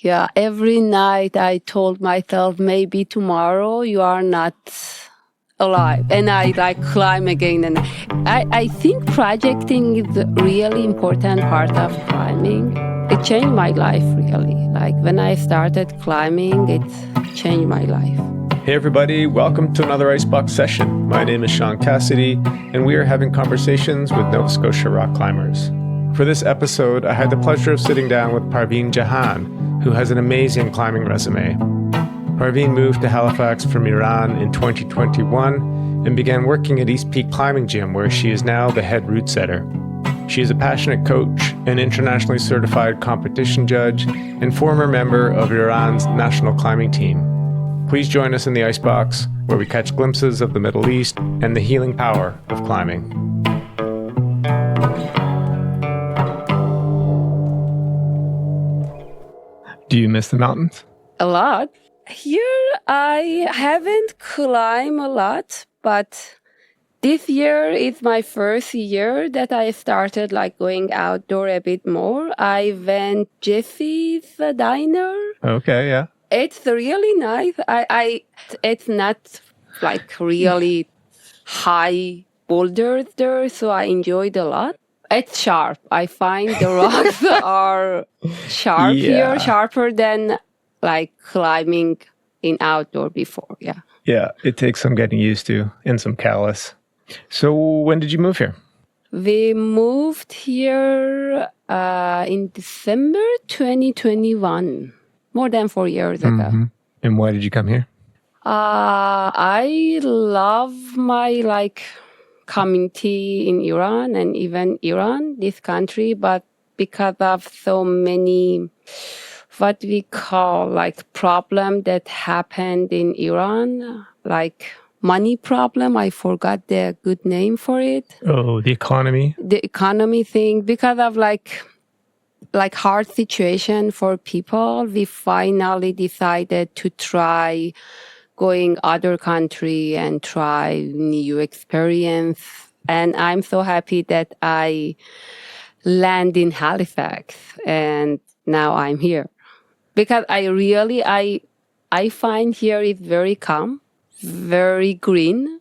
Yeah, every night I told myself, maybe tomorrow you are not alive. And I climb again. And I think projecting is a really important part of climbing. It changed my life, really. Like when I started climbing, it changed my life. Hey everybody, welcome to another Icebox session. My name is Sean Cassidy, and we are having conversations with Nova Scotia rock climbers. For this episode, I had the pleasure of sitting down with Parvin who has an amazing climbing resume. Parvin moved to Halifax from Iran in 2021 and began working at East Peak Climbing Gym, where she is now the head route setter. She is a passionate coach, an internationally certified competition judge, and former member of Iran's national climbing team. Please join us in the Icebox, where we catch glimpses of the Middle East and the healing power of climbing. Do you miss the mountains? A lot. Here, I haven't climbed a lot, but this year is my first year that I started going outdoor a bit more. I went Jesse's Diner. Okay, yeah. It's really nice. It's not really high boulders there, so I enjoyed a lot. It's sharp. I find the rocks are sharp here, sharper than climbing in outdoor before. Yeah. Yeah, it takes some getting used to and some callus. So when did you move here? We moved here in December 2021, more than 4 years ago. Mm-hmm. And why did you come here? I love my community in Iran and even Iran, this country, but because of so many what we call problem that happened in Iran, money problem. I forgot the good name for it. Oh, the economy? The economy thing. Because of hard situation for people, we finally decided to try going other country and try new experience. And I'm so happy that I land in Halifax and now I'm here. Because I find here is very calm, very green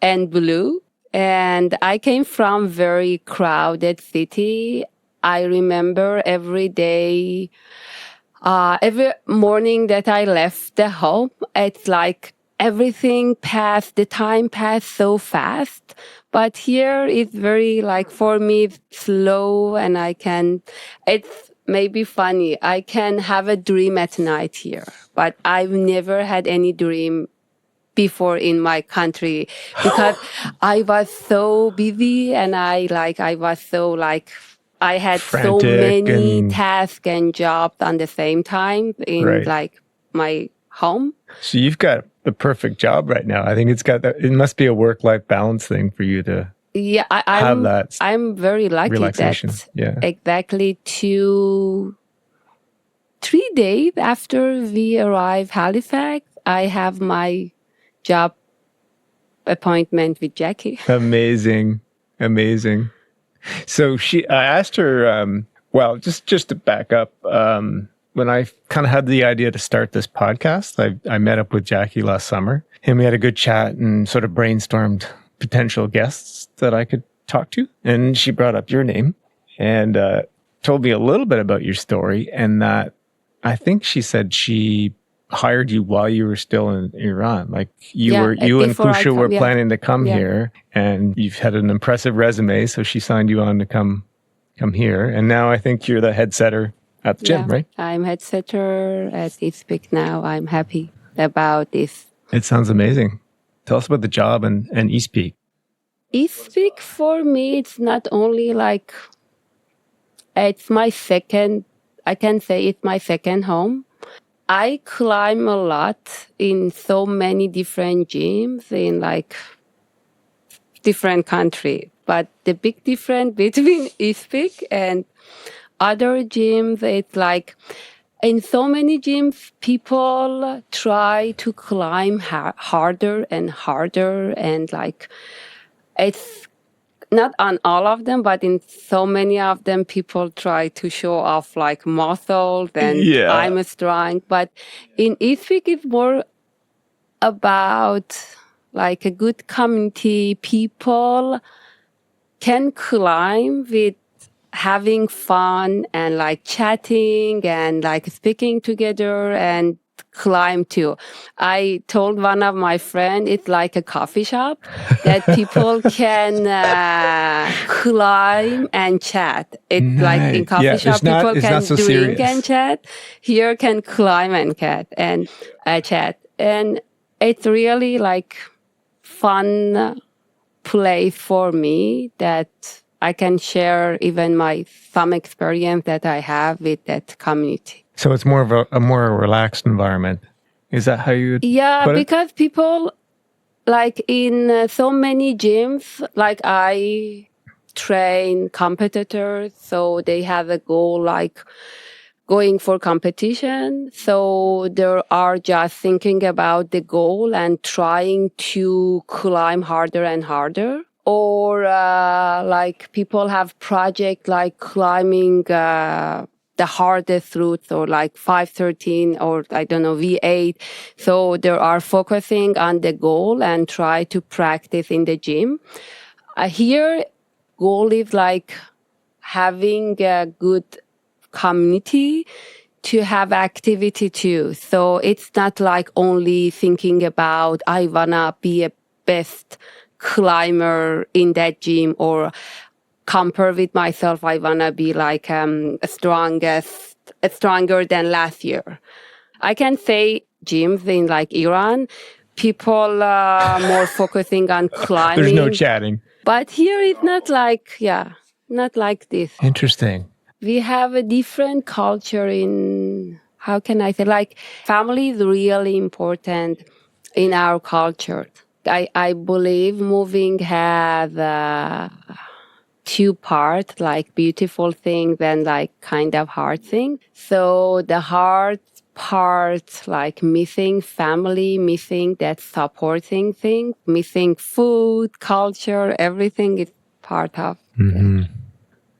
and blue. And I came from very crowded city. I remember every day, every morning that I left the home, it's everything passed, the time passed so fast. But here it's very for me, it's slow and it's maybe funny. I can have a dream at night here, but I've never had any dream before in my country because I was so busy and I was so I had frantic, so many tasks and jobs on the same time in my home. So you've got the perfect job right now. I think it must be a work-life balance thing for you to have that. I'm very lucky relaxation. That exactly 3 days after we arrive Halifax, I have my job appointment with Jackie. Amazing. So I asked her, just to back up, when I kind of had the idea to start this podcast, I met up with Jackie last summer and we had a good chat and sort of brainstormed potential guests that I could talk to. And she brought up your name and told me a little bit about your story. And that I think she said she hired you while you were still in Iran. You and Kusha were planning to come here, and you've had an impressive resume, so she signed you on to come here. And now I think you're the head setter at the gym, right? I'm head setter at East Peak now. I'm happy about this. It sounds amazing. Tell us about the job and East Peak. East Peak for me, it's not only it's my second, I can say it's my second home. I climb a lot in so many different gyms in different countries. But the big difference between East Peak and other gyms, it's in so many gyms, people try to climb harder and harder. And not on all of them, but in so many of them, people try to show off like muscles and I'm strong. But in Eastwick, it's more about like a good community. People can climb with having fun and like chatting and like speaking together and climb too. I told one of my friends it's like a coffee shop that people can climb and chat. It's like in coffee shop people can drink serious. and chat. Here can climb and chat. And it's really like fun place for me that I can share even some experience that I have with that community. So it's more of a more relaxed environment. Is that how you put it? Because people, like in so many gyms, like I train competitors, so they have a goal like going for competition. So they are just thinking about the goal and trying to climb harder and harder. Or like people have project like climbing the hardest routes or like 513 or I don't know, V8. So they are focusing on the goal and try to practice in the gym. Here, goal is like having a good community to have activity too. So it's not like only thinking about I wanna be a best climber in that gym or compare with myself. I wanna be like stronger than last year. I can say gyms in like Iran, people more focusing on climbing. There's no chatting. But here it's not like not like this. Interesting. We have a different culture in, how can I say, like family is really important in our culture. I believe moving has two parts, like beautiful things and like kind of hard things. So the hard part, like missing family, missing that supporting thing, missing food, culture, everything is part of. Mm-hmm.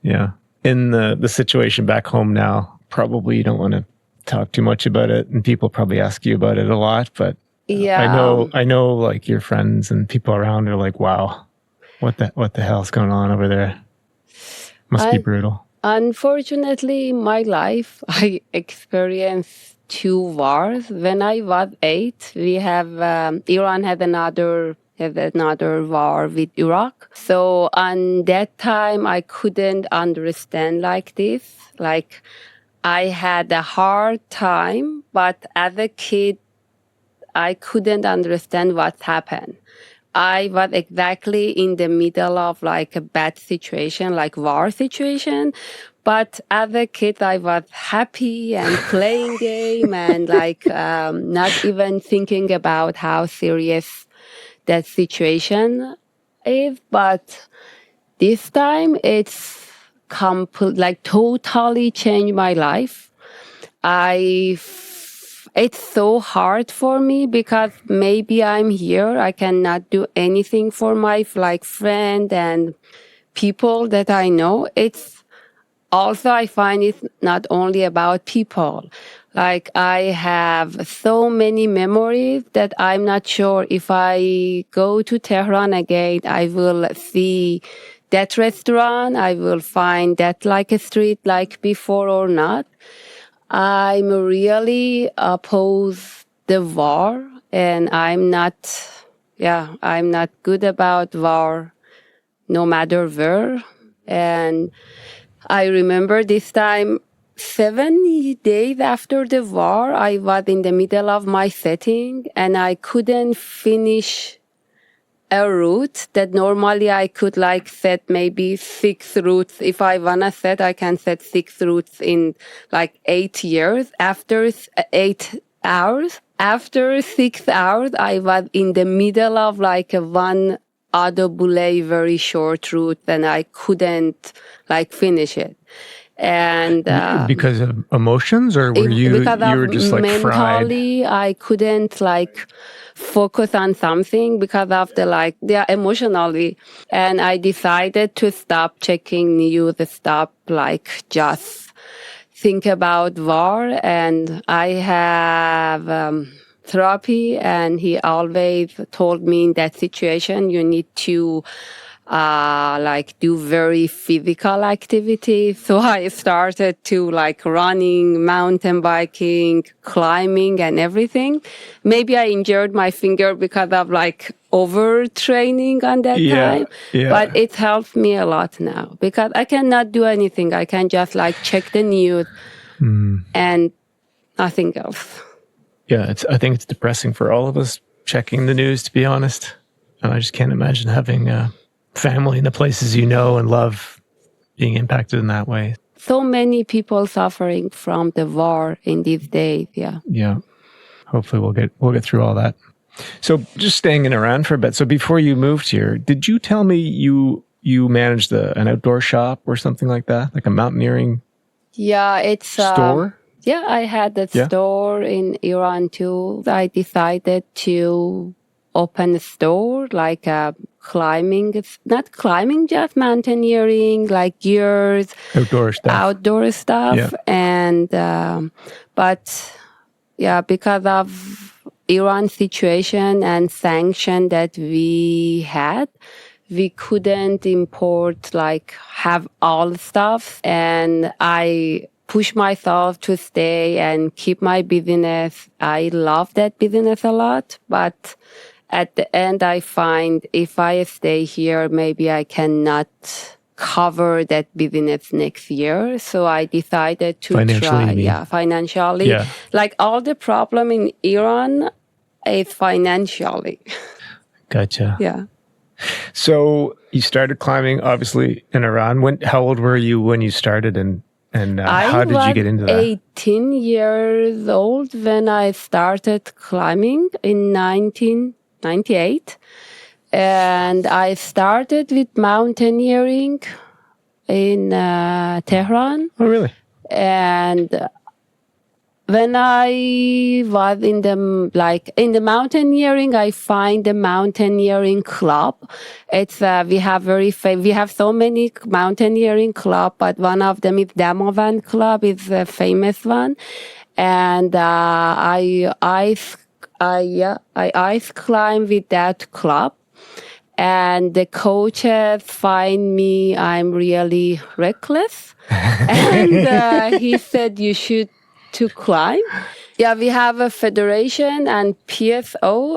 Yeah. In the situation back home now, probably you don't want to talk too much about it, and people probably ask you about it a lot, but I know like your friends and people around are like, wow, what the hell's going on over there? Must be brutal. Unfortunately, in my life, I experienced 2 wars. When I was 8, we have Iran had another war with Iraq. So on that time, I couldn't understand like this. Like I had a hard time, but as a kid, I couldn't understand what happened. I was exactly in the middle of like a bad situation, like war situation. But as a kid, I was happy and playing game and like not even thinking about how serious that situation is. But this time, it's totally changed my life. It's so hard for me because maybe I'm here. I cannot do anything for my friend and people that I know. It's also, I find it's not only about people. Like I have so many memories that I'm not sure if I go to Tehran again, I will see that restaurant. I will find that like a street like before or not. I'm really oppose the war, and I'm not good about war, no matter where. And I remember this time, 7 days after the war, I was in the middle of my setting, and I couldn't finish a route that normally I could set maybe 6 routes. If I wanna set, I can set 6 routes in 8 years. After 8 hours, after 6 hours, I was in the middle of a one auto bullet, very short route, and I couldn't finish it. And because of emotions, or were you were just like fried? mentally, I couldn't like focus on something because of emotionally. And I decided to stop checking news, stop like just think about war. And I have therapy, and he always told me in that situation, you need to like do very physical activity. So I started to like running, mountain biking, climbing and everything. Maybe I injured my finger because of like overtraining on that time. Yeah. But it helped me a lot now because I cannot do anything. I can just like check the news and nothing else. Yeah, I think it's depressing for all of us checking the news, to be honest. And I just can't imagine having family in the places you know and love being impacted in that way. So many people suffering from the war in these days. Yeah. Hopefully we'll get through all that. So just staying in Iran for a bit. So before you moved here, did you tell me you managed an outdoor shop or something like that, like a mountaineering it's store? I had that store in Iran too. I decided to open a store like climbing, not climbing, just mountaineering, like gears, outdoor stuff. Yeah. And but because of Iran's situation and sanction that we had, we couldn't import, like have all stuff. And I push myself to stay and keep my business. I love that business a lot, but at the end, I find if I stay here, maybe I cannot cover that business next year. So I decided to try. Financially. Yeah. Like all the problem in Iran is financially. Gotcha. Yeah. So you started climbing, obviously, in Iran. How old were you when you started, and how did you get into that? I was 18 years old when I started climbing in 1998. And I started with mountaineering in Tehran. Oh, really? And when I was in the mountaineering, I find the mountaineering club. It's we have so many mountaineering club, but one of them is Damavan Club, is a famous one, and I ice climb with that club. And the coaches find me, I'm really reckless, and he said you should to climb. Yeah, we have a federation and PSO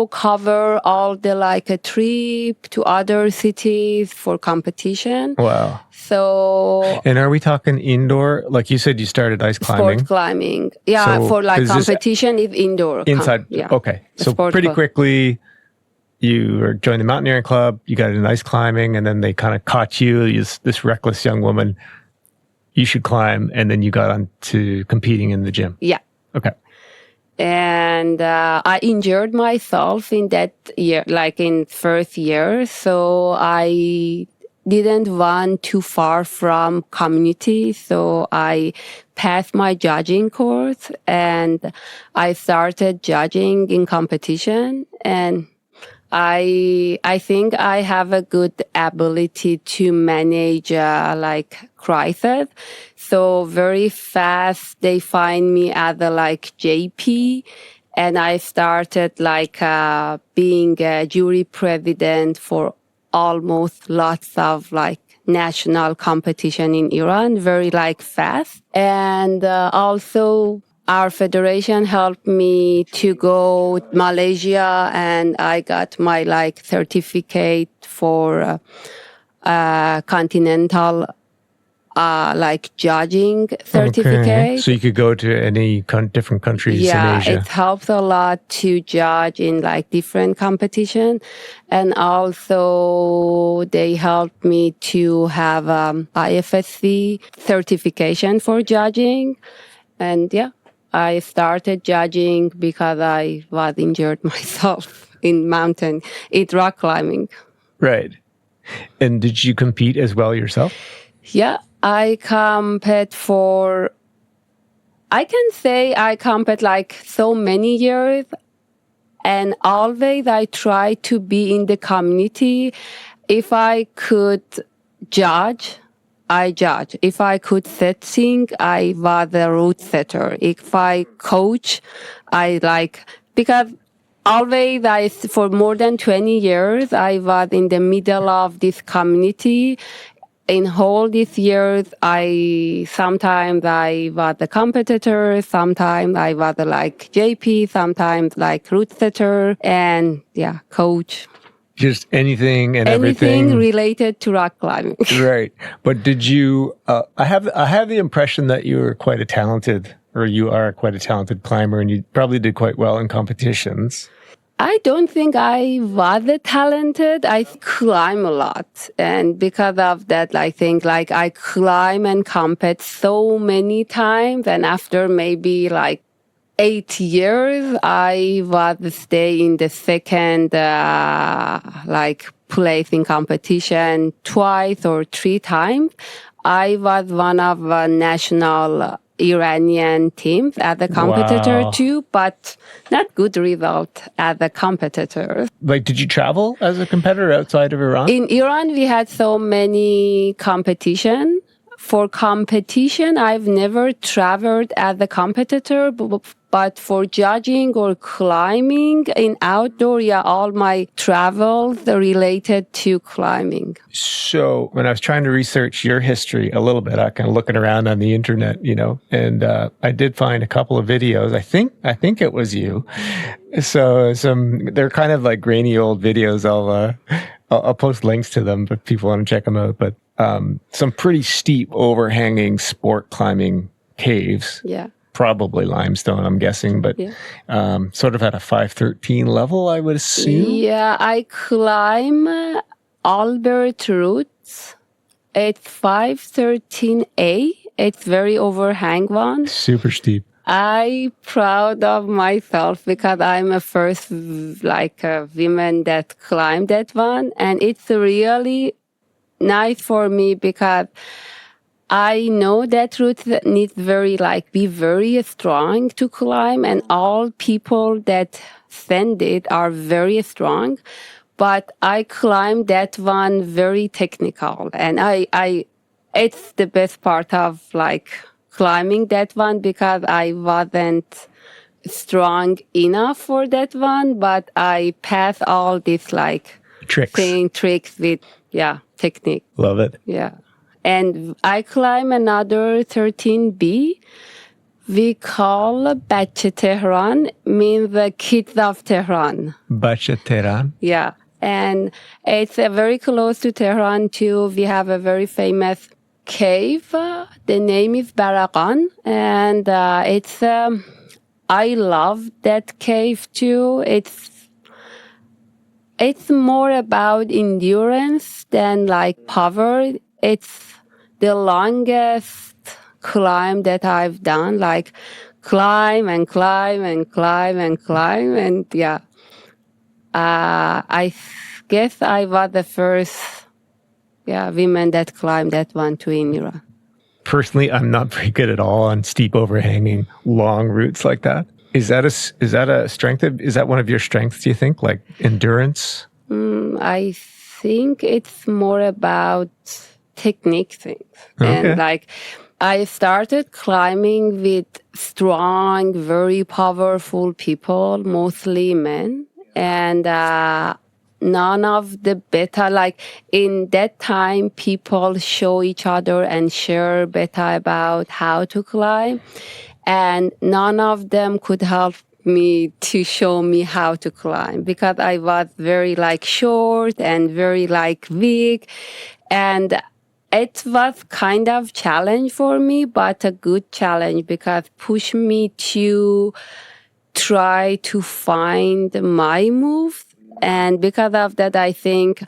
cover all the like a trip to other cities for competition. Wow. So. And are we talking indoor? Like you said, you started ice climbing. Sport climbing. Yeah, so for like competition is indoor. Inside. Okay. So pretty quickly, you joined the mountaineering club, you got into ice climbing, and then they kind of caught you, this reckless young woman. You should climb, and then you got on to competing in the gym. Yeah. Okay. And I injured myself in that year, like in first year. So I didn't run too far from community. So I passed my judging course, and I started judging in competition. And I think I have a good ability to manage like crisis. So very fast they find me as a like JP, and I started like being a jury president for almost lots of like national competition in Iran, very like fast. And also our federation helped me to go to Malaysia, and I got my like certificate for continental like judging certificate. Okay. So you could go to any different countries in Asia. It helps a lot to judge in like different competition. And also they helped me to have IFSC certification for judging. And I started judging because I was injured myself in rock climbing. Right. And did you compete as well yourself? Yeah. I compete for, I can say I compete like so many years, and always I try to be in the community. If I could judge, I judge. If I could set things, I was a route setter. If I coach, I like, because always for more than 20 years, I was in the middle of this community. In all these years, sometimes I was a competitor, sometimes I was like JP, sometimes like route setter, and coach. Just anything and Anything everything related to rock climbing. Right. But did you, I have the impression that you are quite a talented climber, and you probably did quite well in competitions. I don't think I was talented. I climb a lot. And because of that, I think like I climb and compete so many times. And after maybe like 8 years, I was stay in the second, place in competition twice or 3 times. I was one of national Iranian teams as a competitor too, but not good result as a competitor. Like, did you travel as a competitor outside of Iran? In Iran, we had so many competition. For competition, I've never traveled as a competitor, but for judging or climbing in outdoor, all my travels are related to climbing. So when I was trying to research your history a little bit, I kind of looking around on the internet, and I did find a couple of videos. I think it was you. So they're kind of like grainy old videos. I'll post links to them if people want to check them out. But some pretty steep, overhanging sport climbing caves. Yeah. Probably limestone, I'm guessing, but sort of at a 513 level, I would assume. Yeah, I climb Albert routes. It's 513A. It's very overhang one. Super steep. I'm proud of myself because I'm a first woman that climbed that one, and it's really nice for me because I know that route needs be very strong to climb, and all people that send it are very strong. But I climbed that one very technical, and it's the best part of climbing that one because I wasn't strong enough for that one, but I passed all these tricks with technique. Love it. Yeah. And I climb another 13B. We call Bache Tehran, means the kids of Tehran. Bache Tehran? Yeah. And it's very close to Tehran too. We have a very famous cave. The name is Baragan. And I love that cave too. It's more about endurance than power. It's the longest climb that I've done, climb and climb and climb and climb. And I guess I was the first women that climbed that one too in Iran. Personally, I'm not very good at all on steep overhanging long routes like that. Is that a strength? Is that one of your strengths, do you think? Like endurance? I think it's more about technique things. Okay. And I started climbing with strong, very powerful people, mostly men. And none of the better, in that time, people show each other and share better about how to climb. And none of them could help me to show me how to climb because I was very short and very weak. And it was kind of challenge for me, but a good challenge because pushed me to try to find my moves. And because of that, I think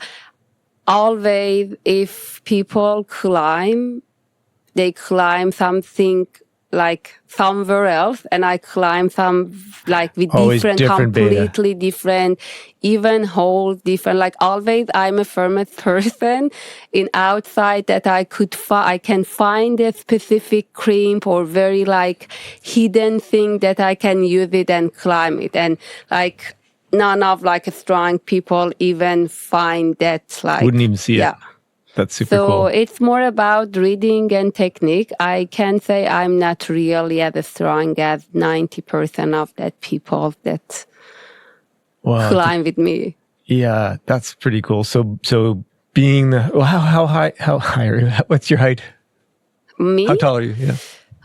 always if people climb, they climb something like somewhere else, and I climb some like with Always different beta. completely different, even whole different. Like always, I'm a firmest person in outside that I can find a specific crimp or very like hidden thing that I can use it and climb it, and like none of like strong people even find that like Wouldn't even see it. That's super so cool. it's more about reading and technique. I can say I'm not really as strong as 90% of that people that climb with me. Yeah, that's pretty cool. So being the how high are you? What's your height? Me? How tall are you? Yeah.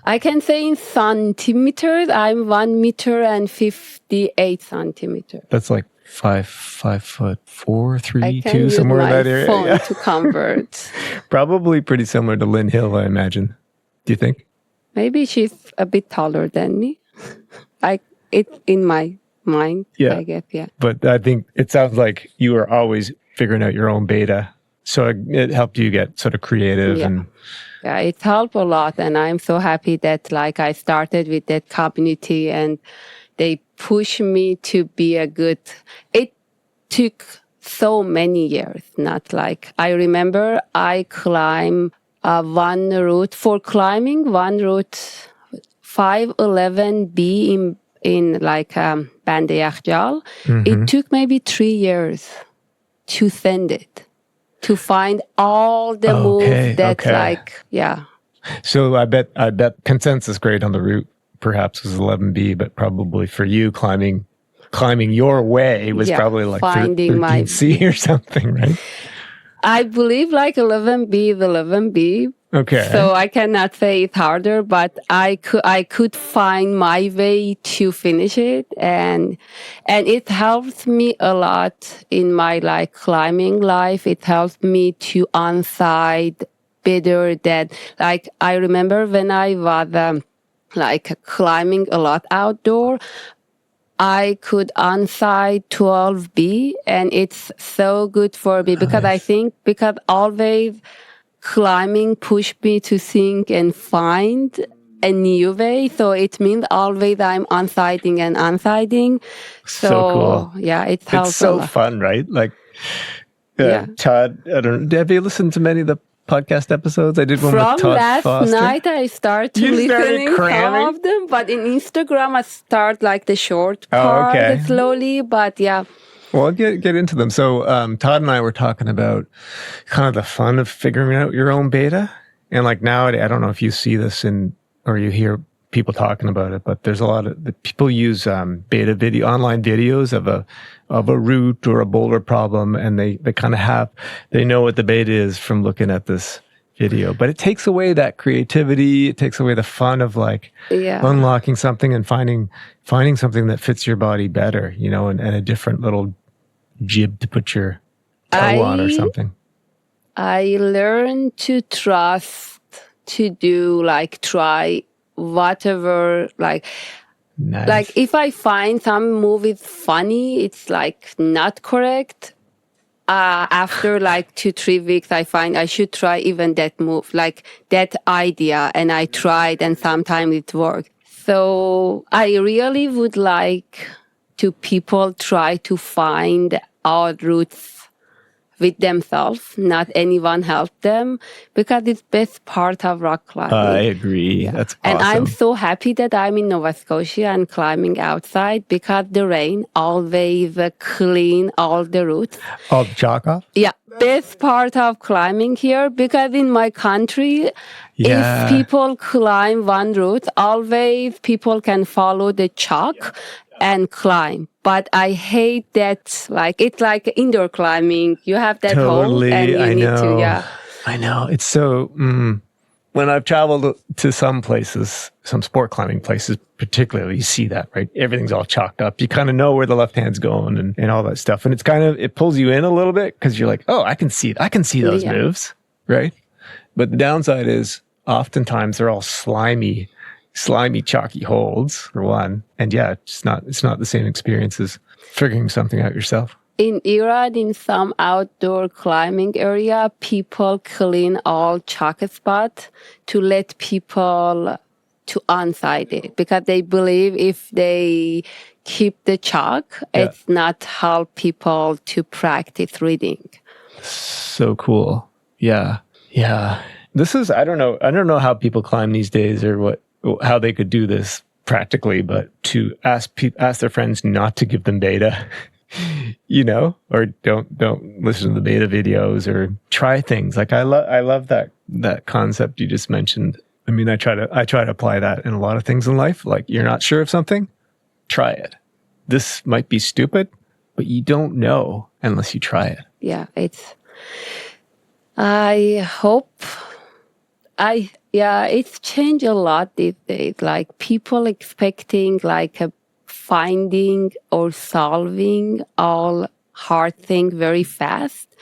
I can say in centimeters, I'm 1 meter and 58 centimeters. That's like 5'4", 3", I can 2", use somewhere in my that area. phone Yeah. to convert. Probably pretty similar to Lynn Hill, I imagine. Do you think? Maybe she's a bit taller than me. It's in my mind, I guess, yeah. But I think it sounds like you were always figuring out your own beta. So it helped you get sort of creative and... Yeah, it helped a lot. And I'm so happy that like I started with that community and they pushed me to be a good... It took so many years, not like... I remember I climbed one route 511B in like Band Yakhjal. It took maybe 3 years to send it, to find all the moves that like, So I bet consensus grade on the route perhaps was 11B, but probably for you climbing your way was probably like finding 13C or something, right? I believe like 11B is 11B. Okay. So I cannot say it's harder, but I could find my way to finish it, and it helps me a lot in my like climbing life. It helps me to onside better than like I remember when I was like climbing a lot outdoor. I could onside 12B, and it's so good for me because I think because always climbing pushed me to think and find a new way. So it means always I'm onsiding and onsiding. So cool. Yeah, it helps. It's so fun, right? Like, Todd, I don't know. Have you listened to many of the podcast episodes? I did one with Todd From Foster. last night, I started listening some of them, but in Instagram, I start like the short part slowly, but yeah. Well, get into them. So Todd and I were talking about kind of the fun of figuring out your own beta. And like nowadays, I don't know if you see this or you hear people talking about it, but there's a lot of people use beta online videos of a route or a boulder problem, and they kind of they know what the beta is from looking at this video. But it takes away that creativity. It takes away the fun of like unlocking something and finding something that fits your body better, you know, and a different little jib to put your toe on or something. I learned to trust to do like try whatever like nice. Like if I find some movie funny, it's like not correct. After like 2-3 weeks, I find I should try even that move, like that idea, and I tried, and sometimes it worked. So I really would like to people try to find our roots with themselves, not anyone help them, because it's best part of rock climbing. I agree. Yeah. That's awesome. And I'm so happy that I'm in Nova Scotia and climbing outside because the rain always clean all the routes. All the chalk off? Yeah. Best part of climbing here, because in my country, if people climb one route, always people can follow the chalk and climb. But I hate that, like, it's like indoor climbing. You have that hole and you need to, I know. It's so, when I've traveled to some places, some sport climbing places particularly, you see that, right? Everything's all chalked up. You kind of know where the left hand's going and all that stuff. And it's kind of, it pulls you in a little bit because you're like, oh, I can see it. I can see those moves, right? But the downside is oftentimes they're all slimy, chalky holds for one. And it's not the same experience as figuring something out yourself. In Iran, in some outdoor climbing area, people clean all chalk spots to let people to unside it because they believe if they keep the chalk, it's not help people to practice reading. So cool. Yeah. Yeah. This is, I don't know how people climb these days or how they could do this practically, but to ask their friends not to give them beta, or don't listen to the beta videos or try things. Like I love that concept you just mentioned. I mean, I try to apply that in a lot of things in life. Like you're not sure of something, try it. This might be stupid, but you don't know unless you try it. Yeah, it's changed a lot these days. Like people expecting like a finding or solving all hard things very fast.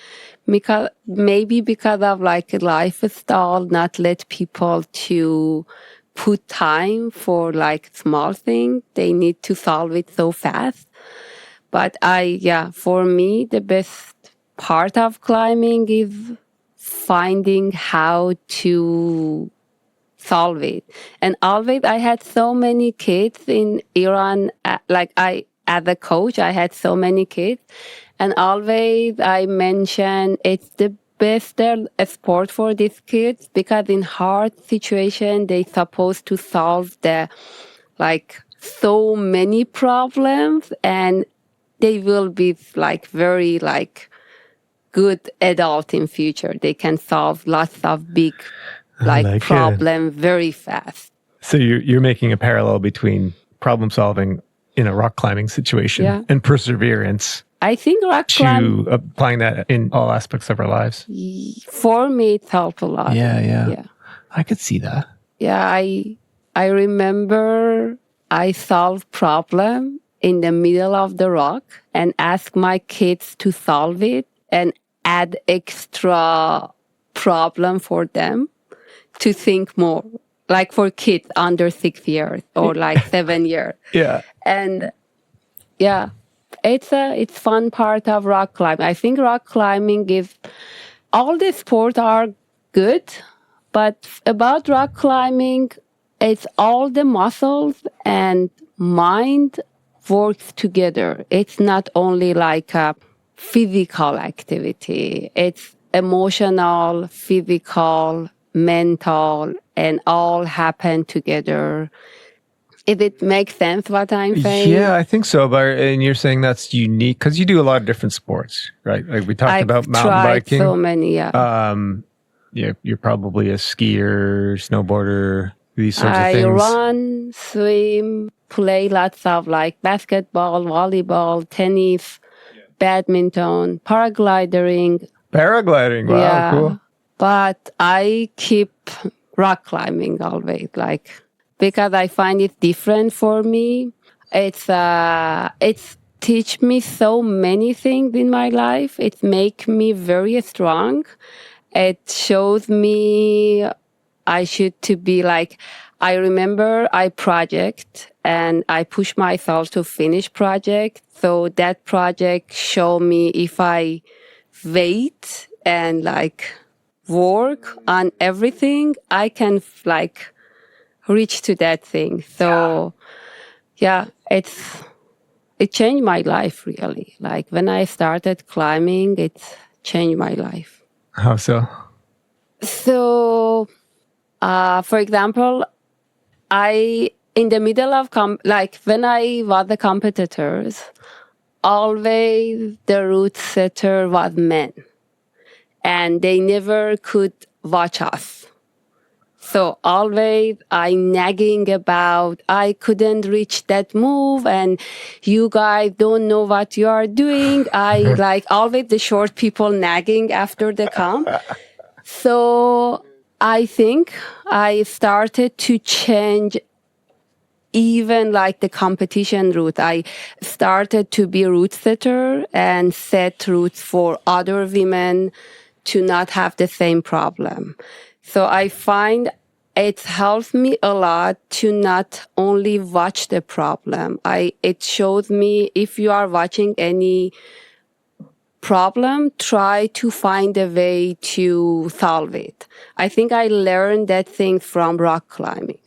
Because of like a lifestyle, not let people to put time for like small things. They need to solve it so fast. But for me, the best part of climbing is finding how to solve it. And always, I had so many kids in Iran, as a coach, I had so many kids. And always I mention it's the best sport for these kids because in hard situation, they supposed to solve so many problems and they will be very good adult in future. They can solve lots of big problem very fast. So you're making a parallel between problem solving in a rock climbing situation and perseverance. I think rock climbing, applying that in all aspects of our lives. For me, it helped a lot. Yeah. I could see that. Yeah, I remember I solved problem in the middle of the rock and asked my kids to solve it and add extra problem for them to think more. Like for kids under 6 years or 7 years. Yeah. And it's fun part of rock climbing. I think rock climbing is, all the sports are good, but about rock climbing, it's all the muscles and mind works together. It's not only like a physical activity. It's emotional, physical, mental, and all happen together. If it makes sense what I'm saying? Yeah, I think so. And you're saying that's unique because you do a lot of different sports, right? Like we talked about mountain biking. So many, You're probably a skier, snowboarder, these sorts of things. I run, swim, play lots of basketball, volleyball, tennis, badminton, paragliding. Paragliding, wow, cool. But I keep rock climbing always, because I find it different for me. It's teach me so many things in my life. It make me very strong. It shows me I should to be I remember I project and I push myself to finish project. So that project show me if I wait and work on everything, I can reach to that thing. So it changed my life really. When I started climbing, it changed my life. How so? So, for example, in the middle of when I was the competitors, always the route setter was men. And they never could watch us. So always I nagging about, I couldn't reach that move and you guys don't know what you are doing. I always the short people nagging after the comp. So I think I started to change even the competition route. I started to be a route setter and set routes for other women to not have the same problem. So I find it helps me a lot to not only watch the problem. It shows me if you are watching any problem, try to find a way to solve it. I think I learned that thing from rock climbing.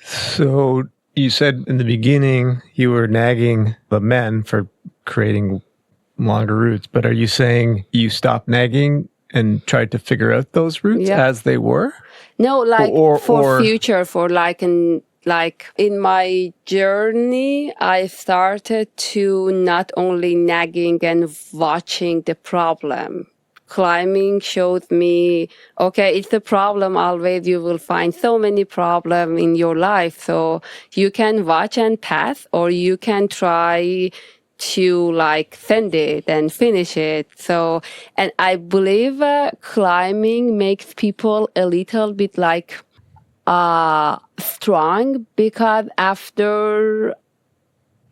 So you said in the beginning you were nagging the men for creating longer routes, but are you saying you stopped nagging and tried to figure out those routes as they were? No, like for future, for like in my journey, I started to not only nagging and watching the problem. Climbing showed me, okay, it's a problem always. You will find so many problems in your life. So you can watch and pass, or you can try to like send it and finish it. So, and I believe climbing makes people a little bit like strong, because after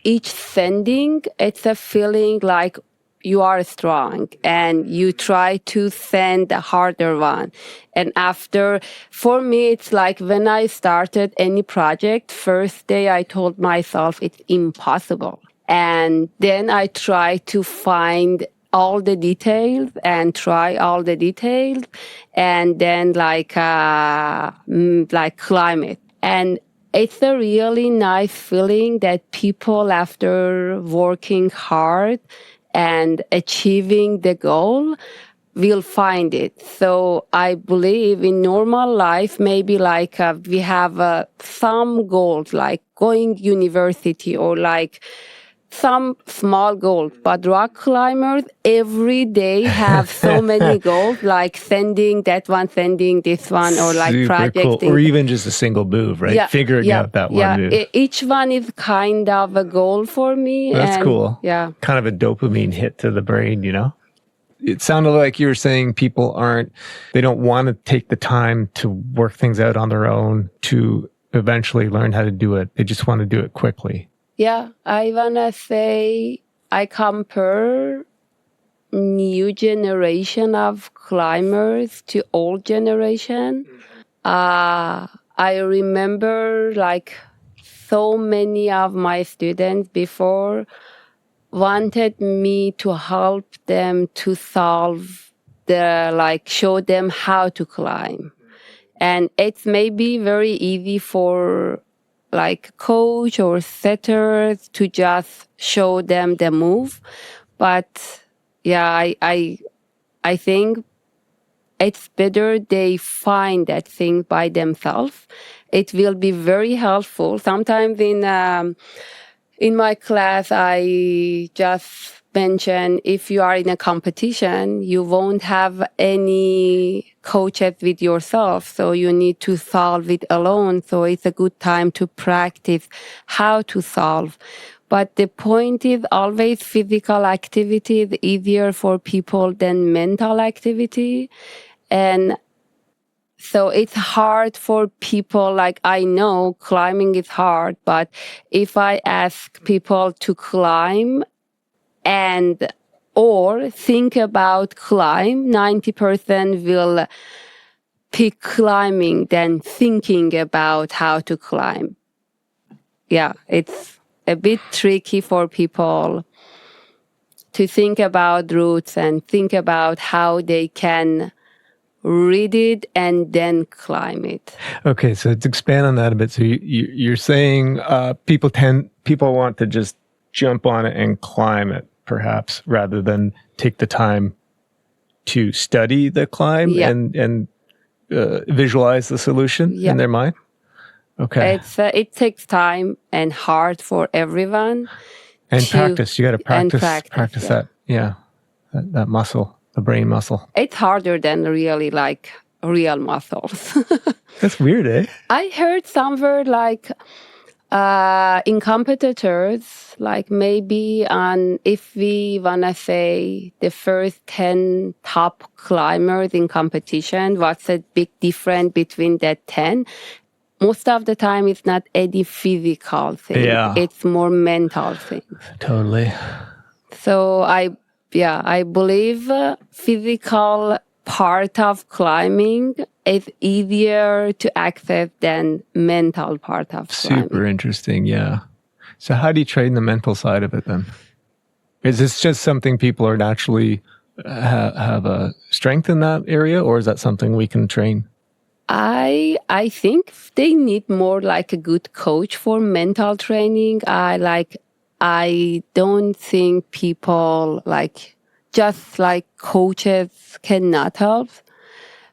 each sending, it's a feeling like you are strong and you try to send a harder one. And after, for me, it's like when I started any project, first day I told myself it's impossible. And then I try to find all the details and try all the details, and then like climb it. And it's a really nice feeling that people, after working hard and achieving the goal, will find it. So I believe in normal life, maybe like we have some goals, like going university or like some small goals, but rock climbers every day have so many goals, like sending that one, sending this one, or like super projecting. Cool. Or even just a single move, right? Figuring out that one move. Each one is kind of a goal for me. That's cool. Yeah. Kind of a dopamine hit to the brain, you know? It sounded like you were saying people they don't want to take the time to work things out on their own to eventually learn how to do it. They just want to do it quickly. Yeah, I want to say I compare new generation of climbers to old generation. I remember like so many of my students before wanted me to help them to solve show them how to climb. And it's maybe very easy for like coach or setters to just show them the move. But yeah, I think it's better they find that thing by themselves. It will be very helpful. Sometimes in my class, I just mention if you are in a competition, you won't have any coaches with yourself. So you need to solve it alone. So it's a good time to practice how to solve. But the point is always physical activity is easier for people than mental activity. And so it's hard for people, like I know climbing is hard, but if I ask people to climb or think about climb, 90% will pick climbing than thinking about how to climb. Yeah, it's a bit tricky for people to think about routes and think about how they can read it and then climb it. Okay, so let's expand on that a bit. So you're saying people want to just jump on it and climb it, perhaps, rather than take the time to study the climb and visualize the solution in their mind? Okay. It takes time and hard for everyone. And practice. You got to practice that. Yeah. That muscle, the brain muscle. It's harder than really like real muscles. That's weird, eh? I heard somewhere like in competitors, like maybe if we want to say the first 10 top climbers in competition, what's the big difference between that 10? Most of the time, it's not any physical thing. Yeah. It's more mental thing. Totally. So I believe physical part of climbing is easier to access than mental part of climbing. Super interesting, yeah. So how do you train the mental side of it then? Is this just something people are naturally have a strength in that area, or is that something we can train? I think they need more like a good coach for mental training. I don't think people just like coaches cannot help.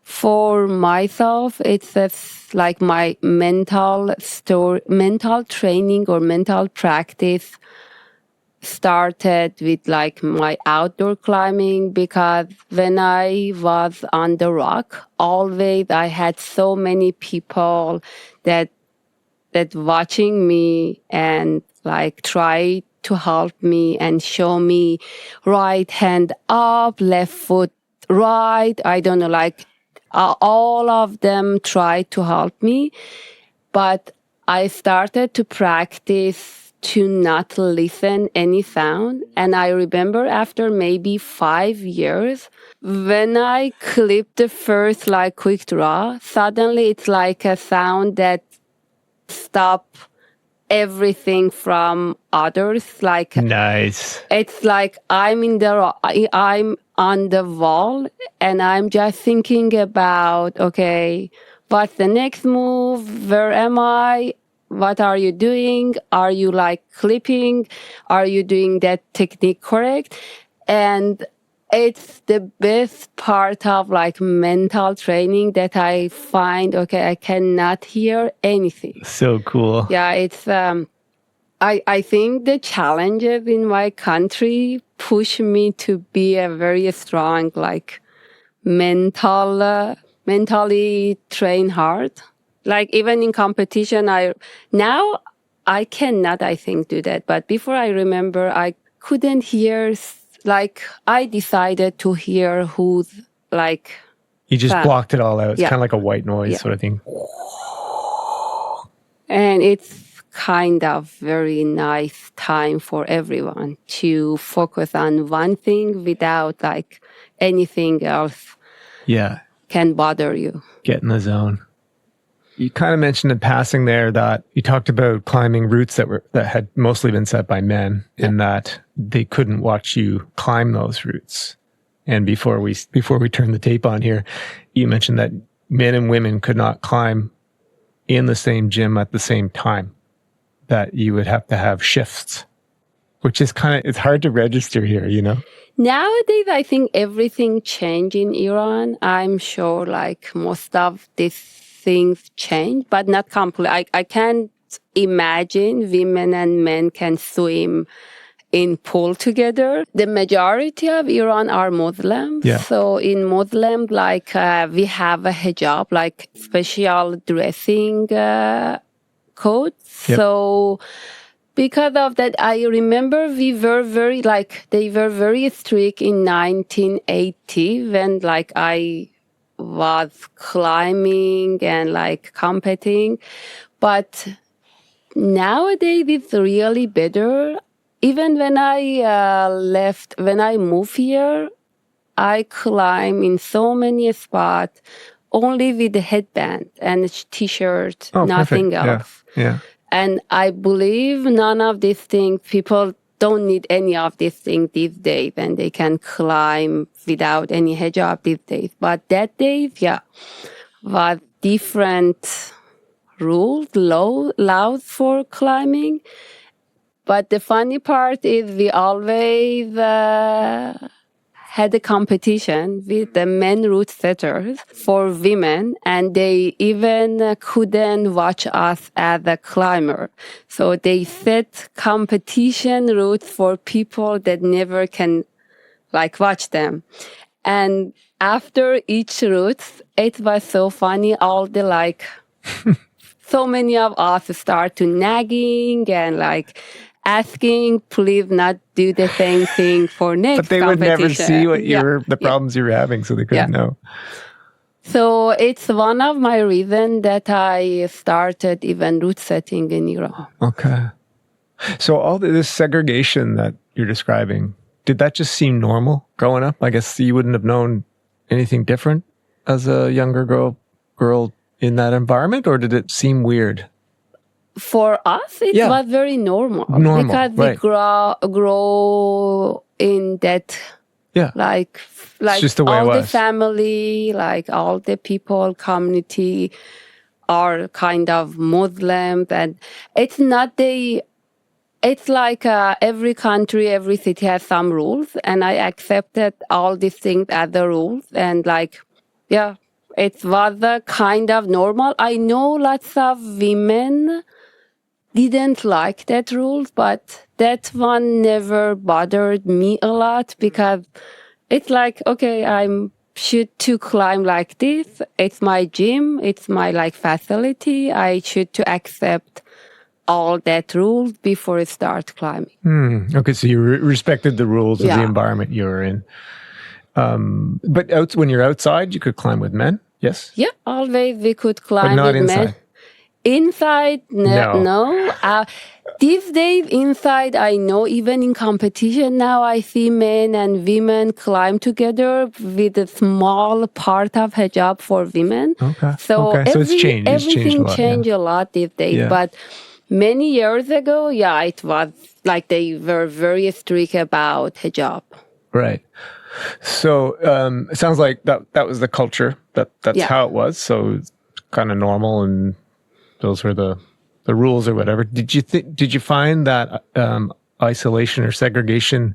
For myself, it's just like my mental training or mental practice started with like my outdoor climbing, because when I was on the rock, always I had so many people that watching me and like try to help me and show me right hand up, left foot right. I don't know, all of them tried to help me, but I started to practice to not listen any sound. And I remember after maybe 5 years, when I clipped the first like quick draw, suddenly it's like a sound that stop everything from others. Like Nice. it's like I'm on the wall and I'm just thinking about, okay, what's the next move? Where am I? What are you doing? Are you like clipping? Are you doing that technique correct? And it's the best part of like mental training that I find, okay, I cannot hear anything. So cool. Yeah, it's I think the challenges in my country push me to be a very strong, like mentally train hard. Like even in competition, now I cannot, I think, do that. But before, I remember I couldn't hear, like I decided to hear who's like. You just blocked it all out. It's Yeah. kind of like a white noise sort of thing. And it's kind of very nice time for everyone to focus on one thing without like anything else can bother you. Get in the zone. You kind of mentioned in passing there that you talked about climbing routes that had mostly been set by men, and that they couldn't watch you climb those routes. And before we turn the tape on here, you mentioned that men and women could not climb in the same gym at the same time, that you would have to have shifts, which is it's hard to register here, you know? Nowadays, I think everything changed in Iran. I'm sure like most of these things change, but not completely. I can't imagine women and men can swim in pool together. The majority of Iran are Muslims. Yeah. So in Muslim, like we have a hijab, like special dressing codes. Yep. So because of that, I remember they were very strict in 1980 when like I was climbing and like competing. But nowadays it's really better. Even when when I moved here, I climb in so many spots only with the headband and t-shirt, nothing else. Yeah. And I believe none of these things, people don't need any of these things these days, and they can climb without any hijab these days. But that days, was different rules, laws for climbing. But the funny part is we always had a competition with the men route setters for women, and they even couldn't watch us as a climber. So they set competition routes for people that never can like watch them. And after each route, it was so funny, all the like, so many of us start to nagging and like asking, please not do the same thing for next But they would never see what the problems you were having, so they couldn't know. So it's one of my reasons that I started even route setting in Iran. Okay. So all this segregation that you're describing, did that just seem normal growing up? I guess you wouldn't have known anything different as a younger girl in that environment, or did it seem weird? For us, it was very normal. Because we grow in that Yeah. Like It's just the way it all the was. family, like all the people, community are kind of Muslims, and it's not it's like every country, every city has some rules, and I accepted all these things as the rules, and like, yeah, it was a kind of normal. I know lots of women didn't like that rule, but that one never bothered me a lot because it's like, okay, I'm should to climb like this. It's my gym. It's my like facility. I should to accept all that rules before I start climbing. Okay, so you respected the rules of the Yeah. environment you were in. But when you're outside, you could climb with men. Yes. Yeah, always we could But climb not with men. inside. Inside, No. no. These days, inside, I know even in competition now, I see men and women climb together with a small part of hijab for women. Okay. So, Okay. So it's changed. It's changed a everything lot. changed a lot these days. Yeah. But many years ago, yeah, it was like they were very strict about hijab. Right. So it sounds like that was the culture. That's Yeah. how it was. So it's kind of normal, and those were the rules or whatever. Did you find that isolation or segregation,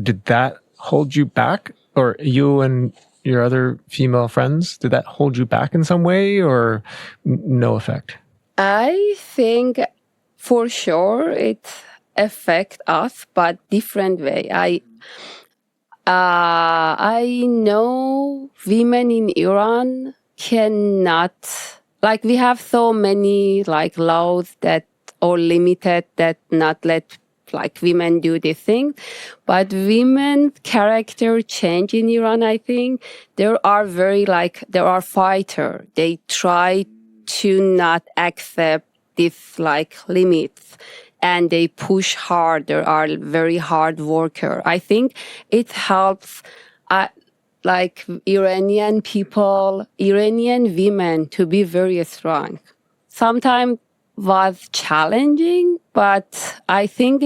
did that hold you back, or you and your other female friends, did that hold you back in some way, or no effect? I think for sure it affects us, but different way. I know women in Iran cannot, like we have so many like laws that or limited that not let like women do this thing, but women's character change in Iran. I think there are fighter. They try to not accept these like limits, and they push hard. They are very hard worker. I think it helps like Iranian people, Iranian women to be very strong. Sometimes was challenging, but I think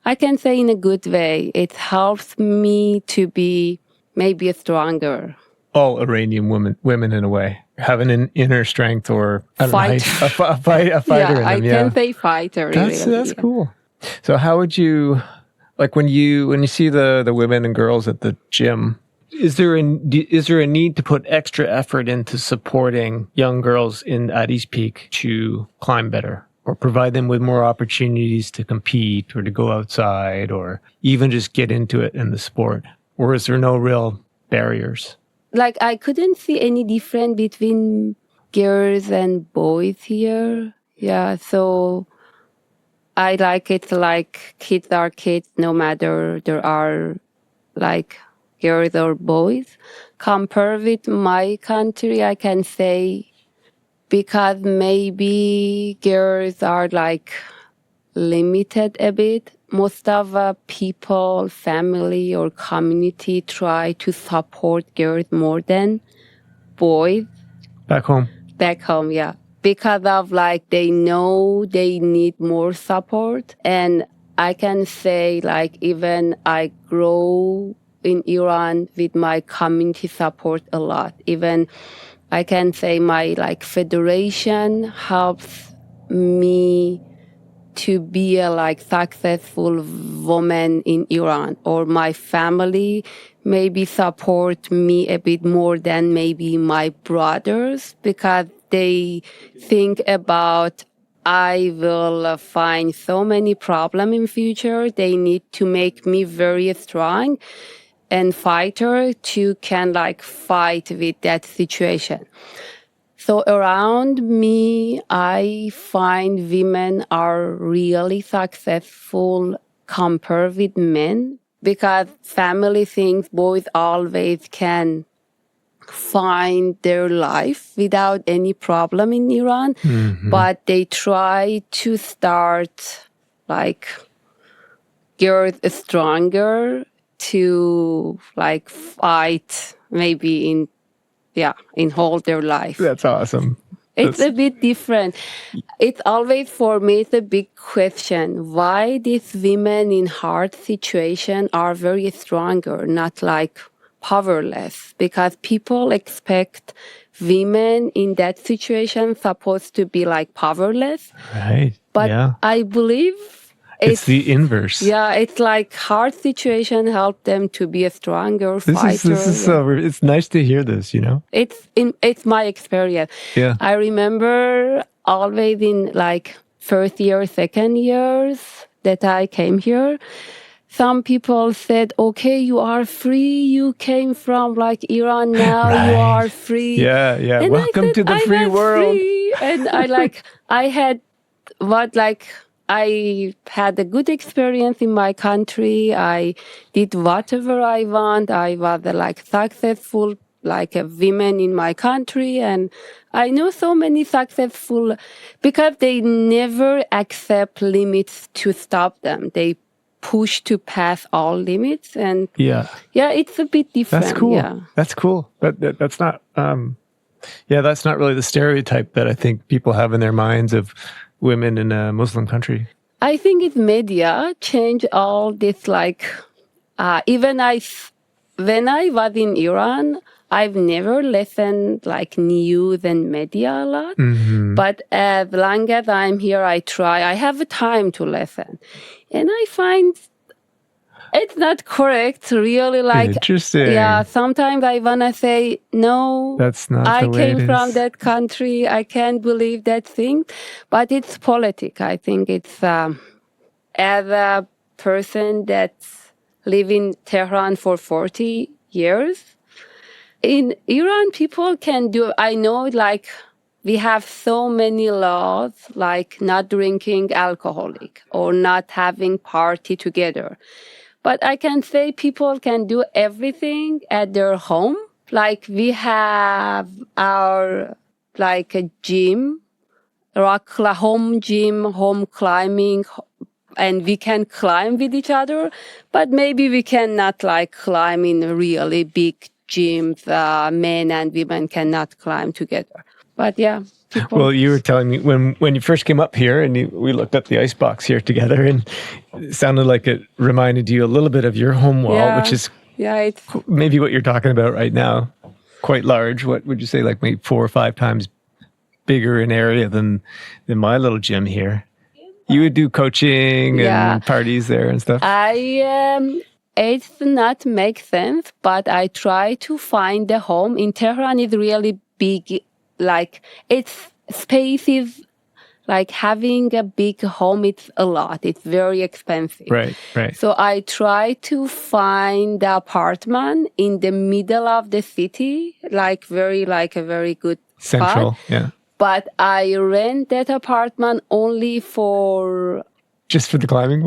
I can say in a good way, it helps me to be maybe stronger. All Iranian women in a way have an inner strength, or I don't know, a fighter Yeah, in them. I can say fighter. That's really. cool. So how would you, like when you see the women and girls at the gym, is there a need to put extra effort into supporting young girls at East Peak to climb better, or provide them with more opportunities to compete or to go outside, or even just get into it in the sport? Or is there no real barriers? Like I couldn't see any difference between girls and boys here. Yeah, so I like it like kids are kids no matter there are like girls or boys. Compared with my country, I can say because maybe girls are like limited a bit. Most of people, family or community try to support girls more than boys. Back home? Back home, yeah. Because of like they know they need more support. And I can say like even I grow in Iran with my community support a lot. Even I can say my like federation helps me to be a like successful woman in Iran, or my family maybe support me a bit more than maybe my brothers, because they think about I will find so many problems in future. They need to make me very strong and fighter to can like fight with that situation. So around me, I find women are really successful compared with men, because family thinks boys always can find their life without any problem in Iran. Mm-hmm. But they try to start like girls stronger to like fight maybe in whole their life. That's awesome. It's a bit different. It's always, for me, it's a big question. Why these women in hard situation are very stronger, not like powerless? Because people expect women in that situation supposed to be like powerless. Right. But yeah. I believe it's the inverse. Yeah, it's like hard situation help them to be a stronger fighter. This is so. It's nice to hear this. It's my experience. Yeah. I remember always in like first year, second years that I came here, some people said, "Okay, you are free. You came from like Iran. Now you are free." Yeah. And welcome to the free world. Free. And I had a good experience in my country. I did whatever I want. I was like successful, like a woman in my country. And I know so many successful, because they never accept limits to stop them. They push to pass all limits. And yeah, it's a bit different. That's cool. Yeah. That's cool. But that's not, that's not really the stereotype that I think people have in their minds of women in a Muslim country. I think it's media changed all this. Like, when I was in Iran, I've never listened like news and media a lot. Mm-hmm. But as long as I'm here, I have a time to listen. And I find it's not correct, really. Like, interesting. Yeah, sometimes I want to say, no, that's not I the way came from that country. I can't believe that thing. But it's politics. I think it's, as a person that's lived in Tehran for 40 years, in Iran, people can do, I know, like, we have so many laws, like not drinking alcoholic or not having party together. But I can say people can do everything at their home. Like, we have our, like, a gym, home gym, home climbing, and we can climb with each other. But maybe we cannot, like, climb in really big gyms. Men and women cannot climb together. But yeah. Well, you were telling me when you first came up here, and we looked up the Icebox here together, and it sounded like it reminded you a little bit of your home wall, which is it's maybe what you're talking about right now, quite large. What would you say, like maybe 4 or 5 times bigger in area than my little gym here? You would do coaching and parties there and stuff. It's not make sense, but I try to find the home. In Tehran is really big. Like, its space is like having a big home. It's a lot. It's very expensive. Right. So I try to find the apartment in the middle of the city, like a very good central spot. Yeah. But I rent that apartment only for just for the climbing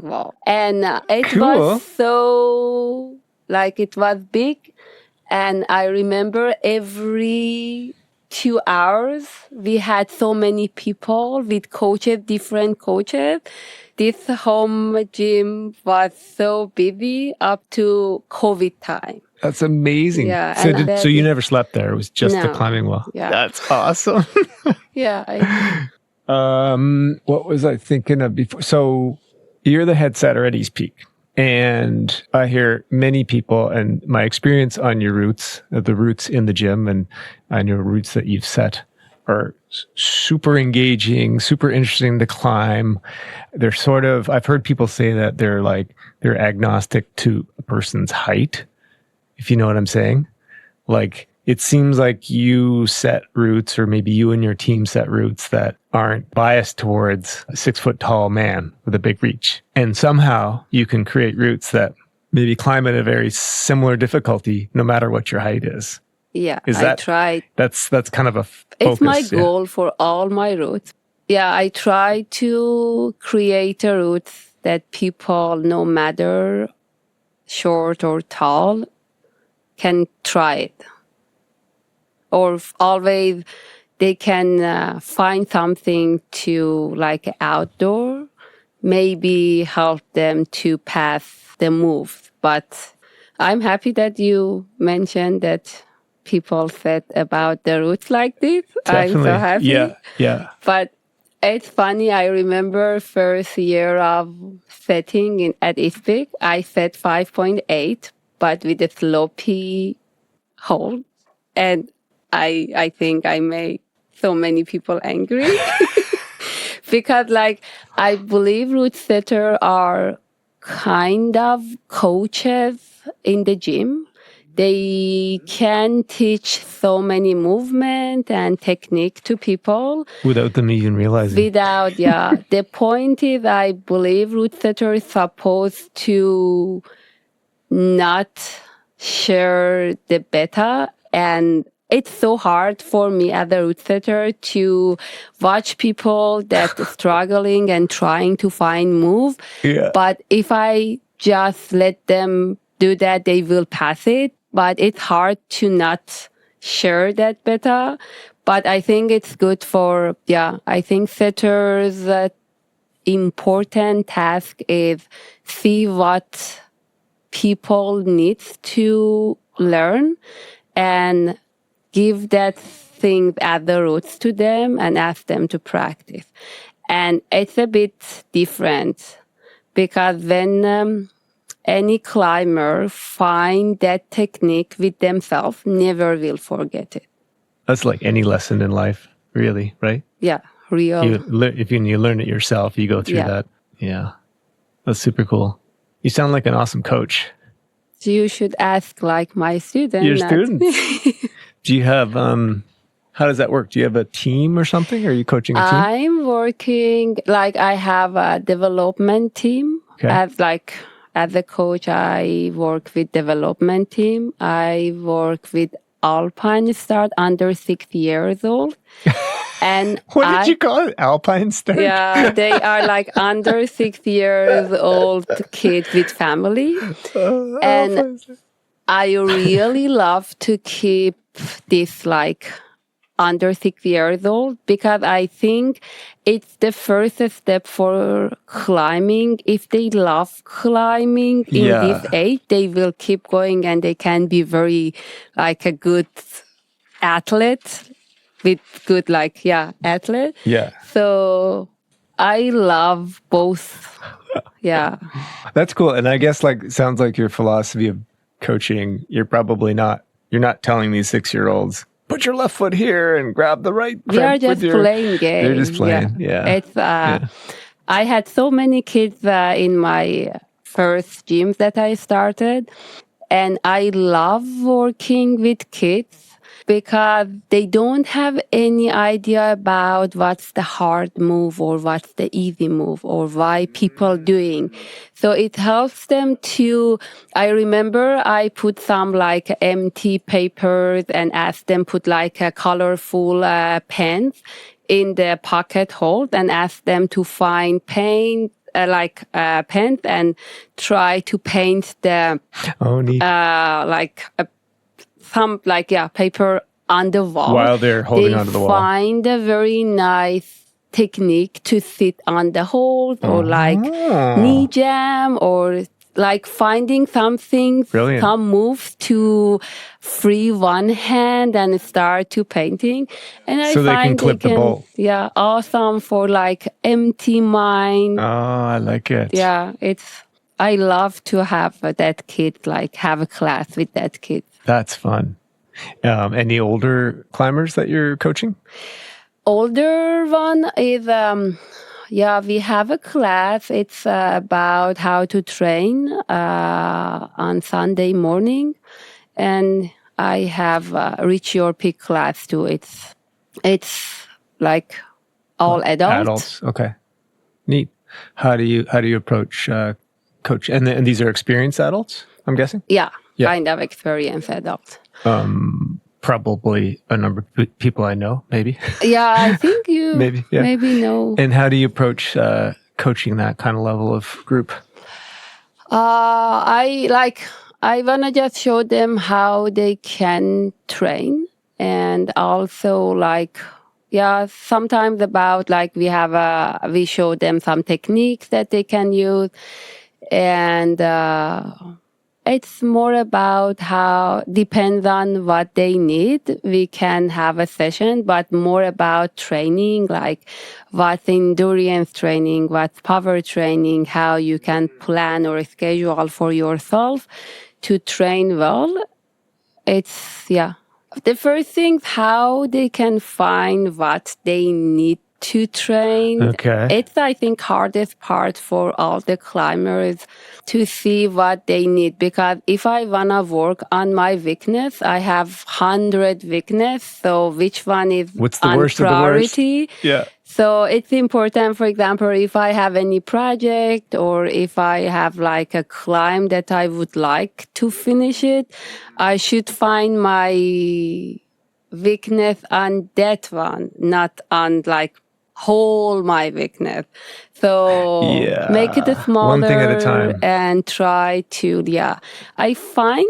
wall. And it cool. was so, like, it was big. And I remember every 2 hours, we had so many people with coaches, different coaches. This home gym was so busy up to COVID time. That's amazing. Yeah. So you never slept there? It was just the climbing wall? Yeah. That's awesome. Yeah. What was I thinking of before? So you're the head setter at East Peak. And I hear many people, and my experience on your routes, the routes in the gym, and on your routes that you've set are super engaging, super interesting to climb. They're sort of, I've heard people say that they're agnostic to a person's height, if you know what I'm saying. Like, it seems like you set routes, or maybe you and your team set routes that aren't biased towards a 6 foot tall man with a big reach. And somehow you can create routes that maybe climb at a very similar difficulty, no matter what your height is. Yeah, I tried. That's kind of a focus. It's my goal for all my routes. Yeah, I try to create a route that people, no matter short or tall, can try it. Or always they can find something to, like, outdoor, maybe help them to pass the moves. But I'm happy that you mentioned that people said about the roots like this. I'm Definitely. so happy. Yeah. But it's funny. I remember first year of setting at Icebox, I set 5.8, but with a sloppy hold. And I think I made so many people angry. Because I believe root setter are kind of coaches in the gym. They can teach so many movement and technique to people Without them even realizing. The point is, I believe root setter is supposed to not share the beta, and it's so hard for me as a root setter to watch people that struggling and trying to find move. Yeah. But if I just let them do that, they will pass it. But it's hard to not share that beta. But I think it's good for, I think setters' important task is see what people need to learn and give that thing at the roots to them and ask them to practice. And it's a bit different because when any climber find that technique with themselves, never will forget it. That's like any lesson in life, really, right? Yeah, real. If you learn it yourself, you go through that. Yeah. That's super cool. You sound like an awesome coach. You should ask like my students. Your students. Do you have, how does that work? Do you have a team or something? Are you coaching a team? I'm working, I have a development team. Okay. As a coach, I work with development team. I work with Alpine start under 6 years old. And what did you call it? Alpine start? Yeah, they are under 6 years old kids with family. And I really love to keep this under 6 years old because I think it's the first step for climbing. If they love climbing in this age, they will keep going and they can be very a good athlete with good athlete. Yeah. So I love both. Yeah. That's cool. And I guess sounds like your philosophy of coaching, you're not telling these 6-year-olds, put your left foot here and grab the right. We are just playing games. They're just playing. Yeah. It's I had so many kids in my first gym that I started, and I love working with kids because they don't have any idea about what's the hard move or what's the easy move or why people doing. So it helps them to, I remember I put some empty papers and asked them put a colorful pens in the pocket hole and asked them to find paint pens and try to paint the paper on the wall. While they're holding onto the wall. They find a very nice technique to sit on the hold or knee jam or finding something, some moves to free one hand and start to painting. And I so they find can clip the bowl. Yeah, awesome for empty mind. Oh, I like it. Yeah, I love to have that kid, have a class with that kid. That's fun. Any older climbers that you're coaching? Older one is, we have a class. It's about how to train on Sunday morning. And I have Reach Your Peak class too. It's all adults. Adults, okay. Neat. How do you approach coach? And these are experienced adults, I'm guessing? Yeah. Kind of experienced adults. Probably a number of people I know, maybe. Yeah, I think you maybe know. And how do you approach coaching that kind of level of group? I want to just show them how they can train, and also sometimes about we show them some techniques that they can use, and It's more about how, depends on what they need. We can have a session, but more about training, like what's endurance training, what's power training, how you can plan or schedule for yourself to train well. It's, yeah. The first thing, how they can find what they need to train. Okay. It's, I think, hardest part for all the climbers to see what they need. Because if I want to work on my weakness, I have 100 weakness. So which one is What's the on worst of the worst? priority? Yeah. So it's important, for example, if I have any project or if I have like a climb that I would like to finish it, I should find my weakness on that one, not on like whole my weakness. So make it smaller. One thing at a time. And try to, I find,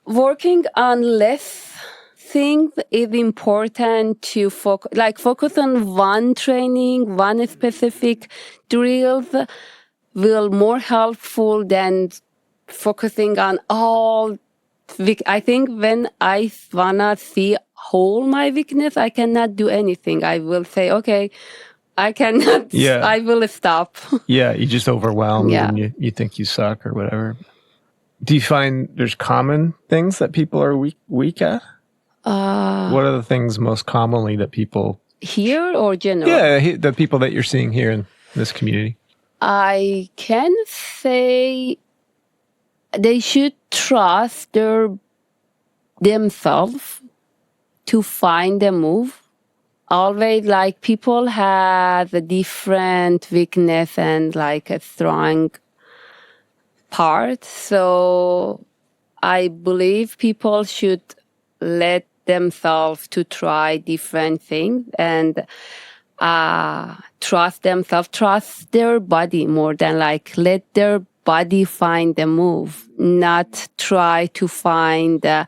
working on less things is important to focus on one training, one specific drills will more helpful than focusing on all. I think when I wanna see whole my weakness, I cannot do anything. I will say, okay, I cannot, I will stop. Yeah, you just overwhelmed and you think you suck or whatever. Do you find there's common things that people are weak at? What are the things most commonly that people... Here or general? Yeah, the people that you're seeing here in this community. I can say they should trust themselves to find a move. Always, like, people have a different weakness and like a strong part. So I believe people should let themselves to try different things and trust themselves, trust their body more than like let their body find the move, not try to find the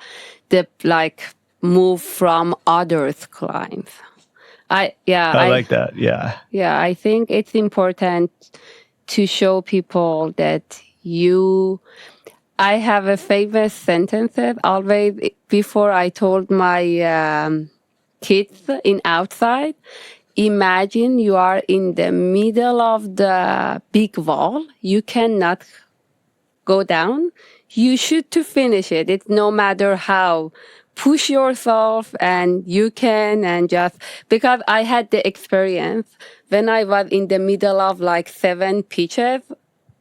like move from others' climbs. I like that. Yeah. Yeah, I think it's important to show people that I have a famous sentence always before I told my kids in outside. Imagine you are in the middle of the big wall. You cannot go down. You should to finish it. It's no matter how. Push yourself and you can, and just because I had the experience when I was in the middle of like 7 pitches,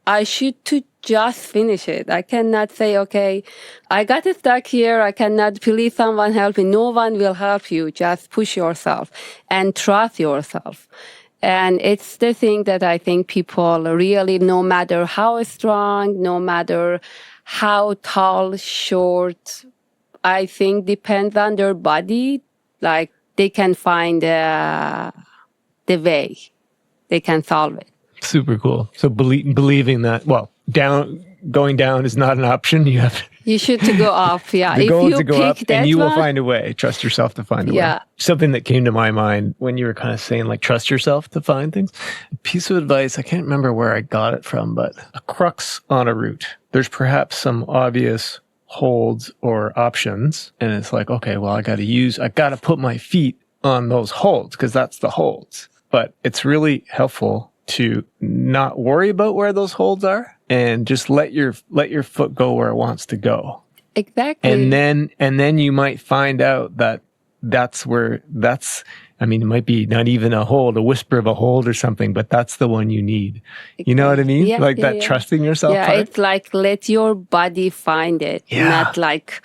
I should to just finish it. I cannot say, okay, I got stuck here. I cannot, please someone help me. No one will help you. Just push yourself and trust yourself. And it's the thing that I think people really, no matter how strong, no matter how tall, short, I think depends on their body. Like they can find the way. They can solve it. Super cool. So believing that, going down is not an option. You should to go up. Yeah. The goal if is to you go up pick and you will one, find a way. Trust yourself to find a way. Something that came to my mind when you were kind of saying like, trust yourself to find things. A piece of advice, I can't remember where I got it from, but a crux on a route. There's perhaps some obvious holds or options. And it's like, okay, well, I got to put my feet on those holds because that's the holds. But it's really helpful to not worry about where those holds are and just let your foot go where it wants to go. Exactly. And then you might find out that it might be not even a hold, a whisper of a hold or something, but that's the one you need. Exactly. You know what I mean? Yeah, trusting yourself. Yeah, part? It's like let your body find it. Yeah. Not like,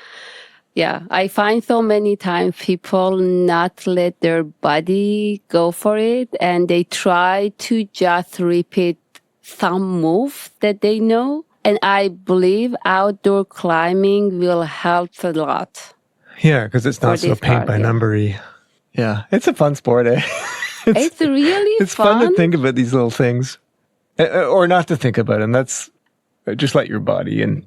I find so many times people not let their body go for it and they try to just repeat some moves that they know. And I believe outdoor climbing will help a lot. Yeah, because it's not so paint by numbery. Yeah, it's a fun sport, eh? It's really It's fun to think about these little things. Or not to think about them. That's just let your body and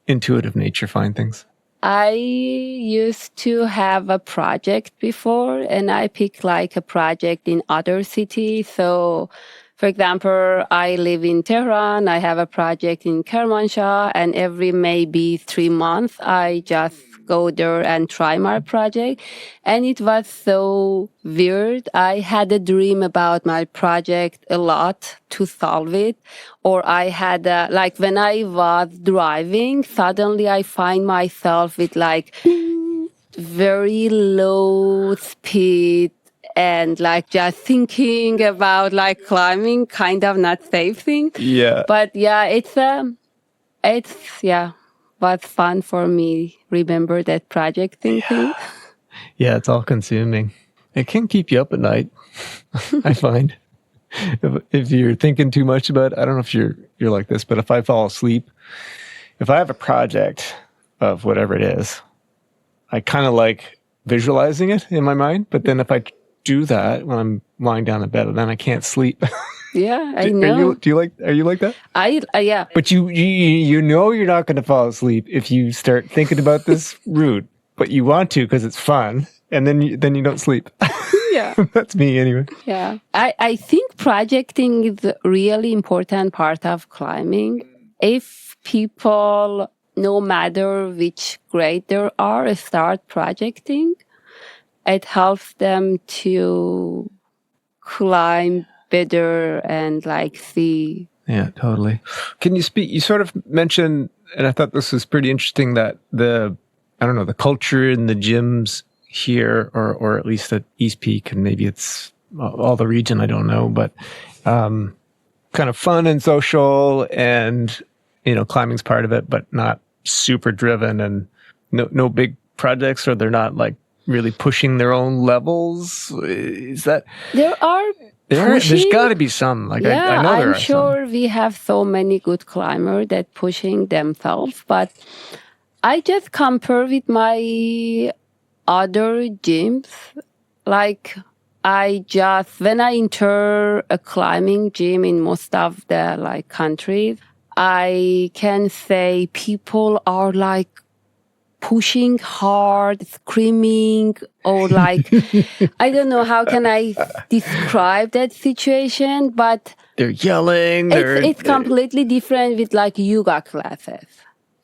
intuitive nature find things. I used to have a project before and I picked like a project in other cities. So For example, I live in Tehran. I have a project in Kermanshah, and every maybe 3 months, I just go there and try my project. And it was so weird. I had a dream about my project a lot to solve it. Or I had, like when I was driving, suddenly I find myself with like very low speed and like just thinking about like climbing, kind of not safe thing. Yeah. But yeah, was fun for me. Remember that project thinking? Yeah, it's all consuming. It can keep you up at night, I find. If you're thinking too much about it, I don't know if you're like this, but if I fall asleep, if I have a project of whatever it is, I kind of like visualizing it in my mind. But then if I do that when I'm lying down in bed, then I can't sleep. Yeah, I know. Are you like that? Yeah. But you know you're not going to fall asleep if you start thinking about this route, but you want to because it's fun, and then you don't sleep. Yeah. That's me anyway. Yeah. I think projecting is a really important part of climbing. If people, no matter which grade they are, start projecting, it helps them to climb better and like see. Yeah, totally. Can you speak? You sort of mentioned, and I thought this was pretty interesting, that the culture in the gyms here, or at least at East Peak, and maybe it's all the region, I don't know, but kind of fun and social, and climbing's part of it, but not super driven, and no big projects, or they're not like really pushing their own levels. Is that there's got to be some, like, yeah, I know there I'm are sure some. we have so many good climbers that pushing themselves, but I just compare with my other gyms. Like when I enter a climbing gym in most of the like countries, I can say people are like pushing hard, screaming, or like, I don't know how can I describe that situation, but They're yelling. it's completely different with like yoga classes.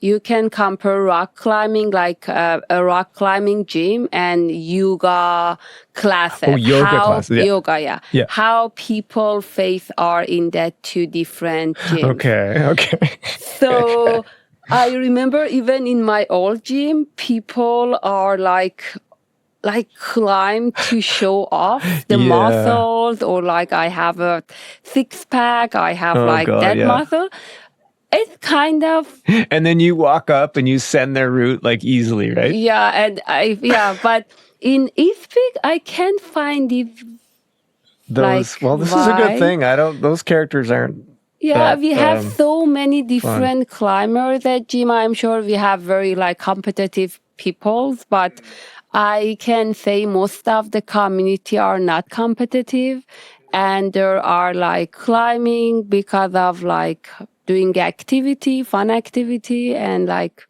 You can compare rock climbing, like a rock climbing gym, and yoga classes. Oh, yoga classes. Yeah. Yoga, yeah. Yeah. How people face are in that two different gyms. Okay. So I remember even in my old gym, people are like climb to show off the muscles, or like I have a six pack, I have muscle. It's kind of. And then you walk up and you send their route like easily, right? Yeah, and but in East Peak, I can't find these. This is a good thing. Those characters aren't. Yeah, we have so many different climbers at gym. I'm sure we have very like competitive people, but I can say most of the community are not competitive, and there are like climbing because of like doing fun activity, and like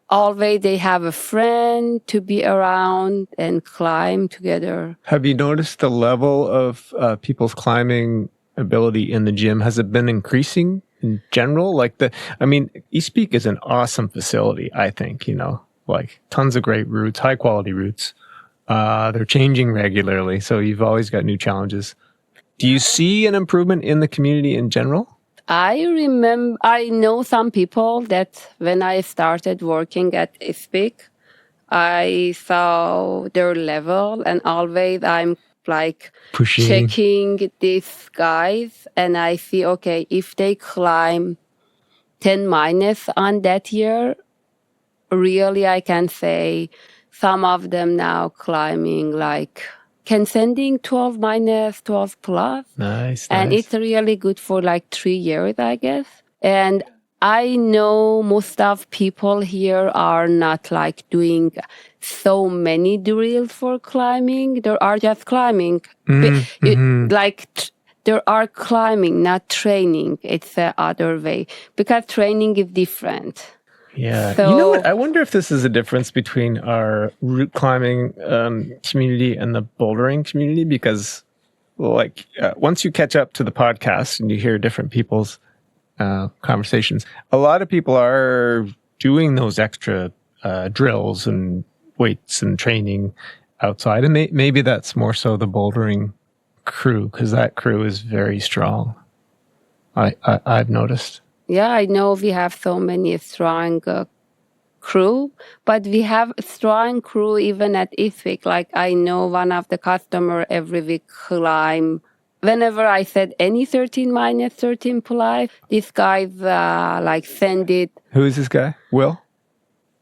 always they have a friend to be around and climb together. Have you noticed the level of people's climbing ability in the gym? Has it been increasing in general? East Peak is an awesome facility, I think, like tons of great routes, high quality routes. They're changing regularly, so you've always got new challenges. Do you see an improvement in the community in general? I know some people that when I started working at East Peak, I saw their level, and always I'm like checking these guys, and I see, okay, if they climb 10 minus on that year, really I can say some of them now climbing like sending 12 minus, 12 plus. Nice. And it's really good for like 3 years, I guess. And I know most of people here are not like doing so many drills for climbing. They are just climbing. There are climbing, not training. It's the other way, because training is different. Yeah. So, you know what? I wonder if this is a difference between our route climbing community and the bouldering community, because like once you catch up to the podcast and you hear different people's conversations, a lot of people are doing those extra drills and weights and training outside. And maybe that's more so the bouldering crew, because that crew is very strong. I've noticed. Yeah, I know we have so many strong crew, but we have a strong crew even at each week. Like I know one of the customer every week climb. Whenever I said any 13 minus 13 pull-up, this guy's like send it. Who is this guy? Will?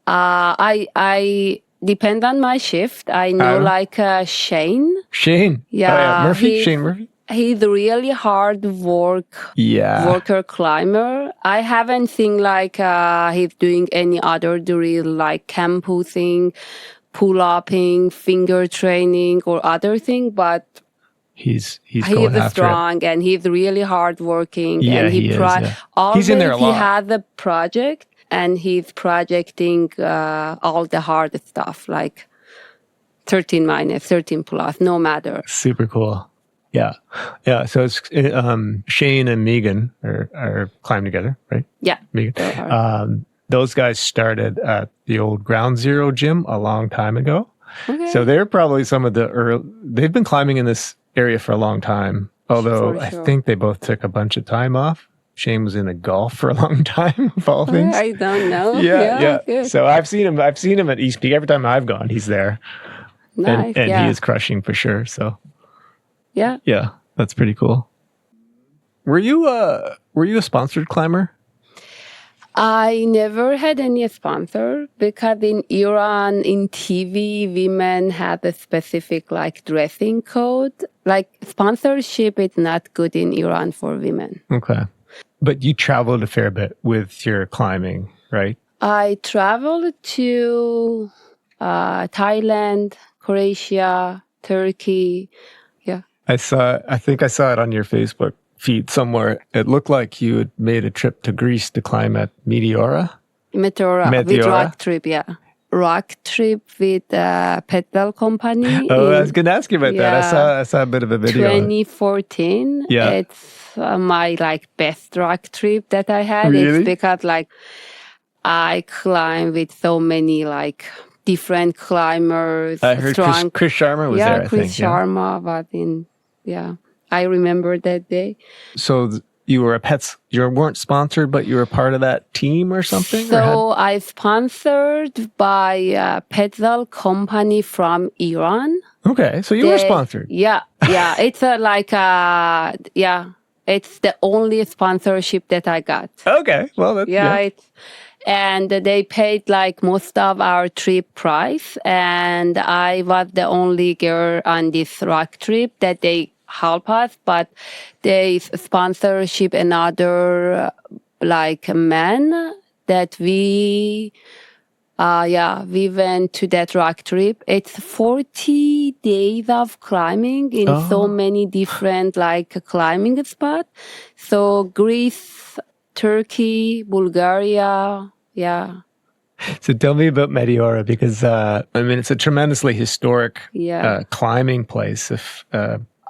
I depend on my shift. I know like Shane. Shane? Yeah. Oh, yeah. Murphy? Shane Murphy? He's a really hard worker climber. I haven't seen like he's doing any other drill like campusing, pull-upping, finger training or other thing, but he's going after strong and he's really hard working. Yeah, and he is. Yeah. Always he's in there a lot. He has a project and he's projecting all the hard stuff like 13 minus, 13 plus, no matter. Super cool. Yeah. Yeah. So it's Shane and Megan are climbing together, right? Yeah. Megan. Those guys started at the old Ground Zero gym a long time ago. Okay. So they're probably some of the they've been climbing in this area for a long time. Although I think they both took a bunch of time off. Shane was into golf for a long time, of all things. I don't know. Yeah. Good. So I've seen him at East Peak. Every time I've gone, he's there. Nice. And he is crushing for sure. So yeah, that's pretty cool. Were you a sponsored climber? I never had any sponsor because in Iran, in TV, women have a specific like dressing code. Like sponsorship is not good in Iran for women. Okay. But you traveled a fair bit with your climbing, right? I traveled to Thailand, Croatia, Turkey. Yeah. I think I saw it on your Facebook feed somewhere. It looked like you had made a trip to Greece to climb at Meteora. With rock trip, yeah. Rock trip with pedal company. Oh, I was going to ask you about that. I saw a bit of a video. 2014. Yeah. It's my like best rock trip that I had. Really? It's because like I climb with so many like different climbers. I heard Chris Sharma was there, I think. Chris Sharma was I remember that day. So you were you weren't sponsored, but you were part of that team or something? So I sponsored by a pedal company from Iran. Okay, so you were sponsored. Yeah. It's it's the only sponsorship that I got. Okay, well, and they paid like most of our trip price, and I was the only girl on this rock trip that they help us, but they sponsorship another like man that we went to that rock trip. It's 40 days of climbing in so many different like climbing spots. So Greece, Turkey, Bulgaria, yeah. So tell me about Meteora, because it's a tremendously historic climbing place.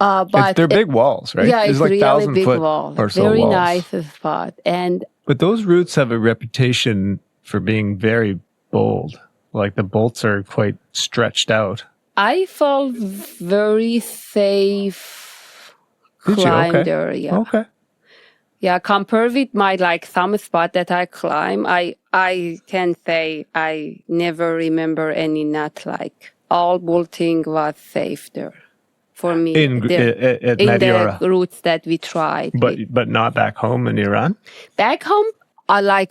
But they're big walls, right? Yeah, There's it's like really big wall. Or so very walls. nice spot. But those routes have a reputation for being very bold. Like the bolts are quite stretched out. I felt very safe climb there. Yeah. Okay. Yeah, compared with my like some spot that I climb, I can say I never remember any not like all bolting was safe there. For me, at Meteora. the routes that we tried. But not back home in Iran? Back home,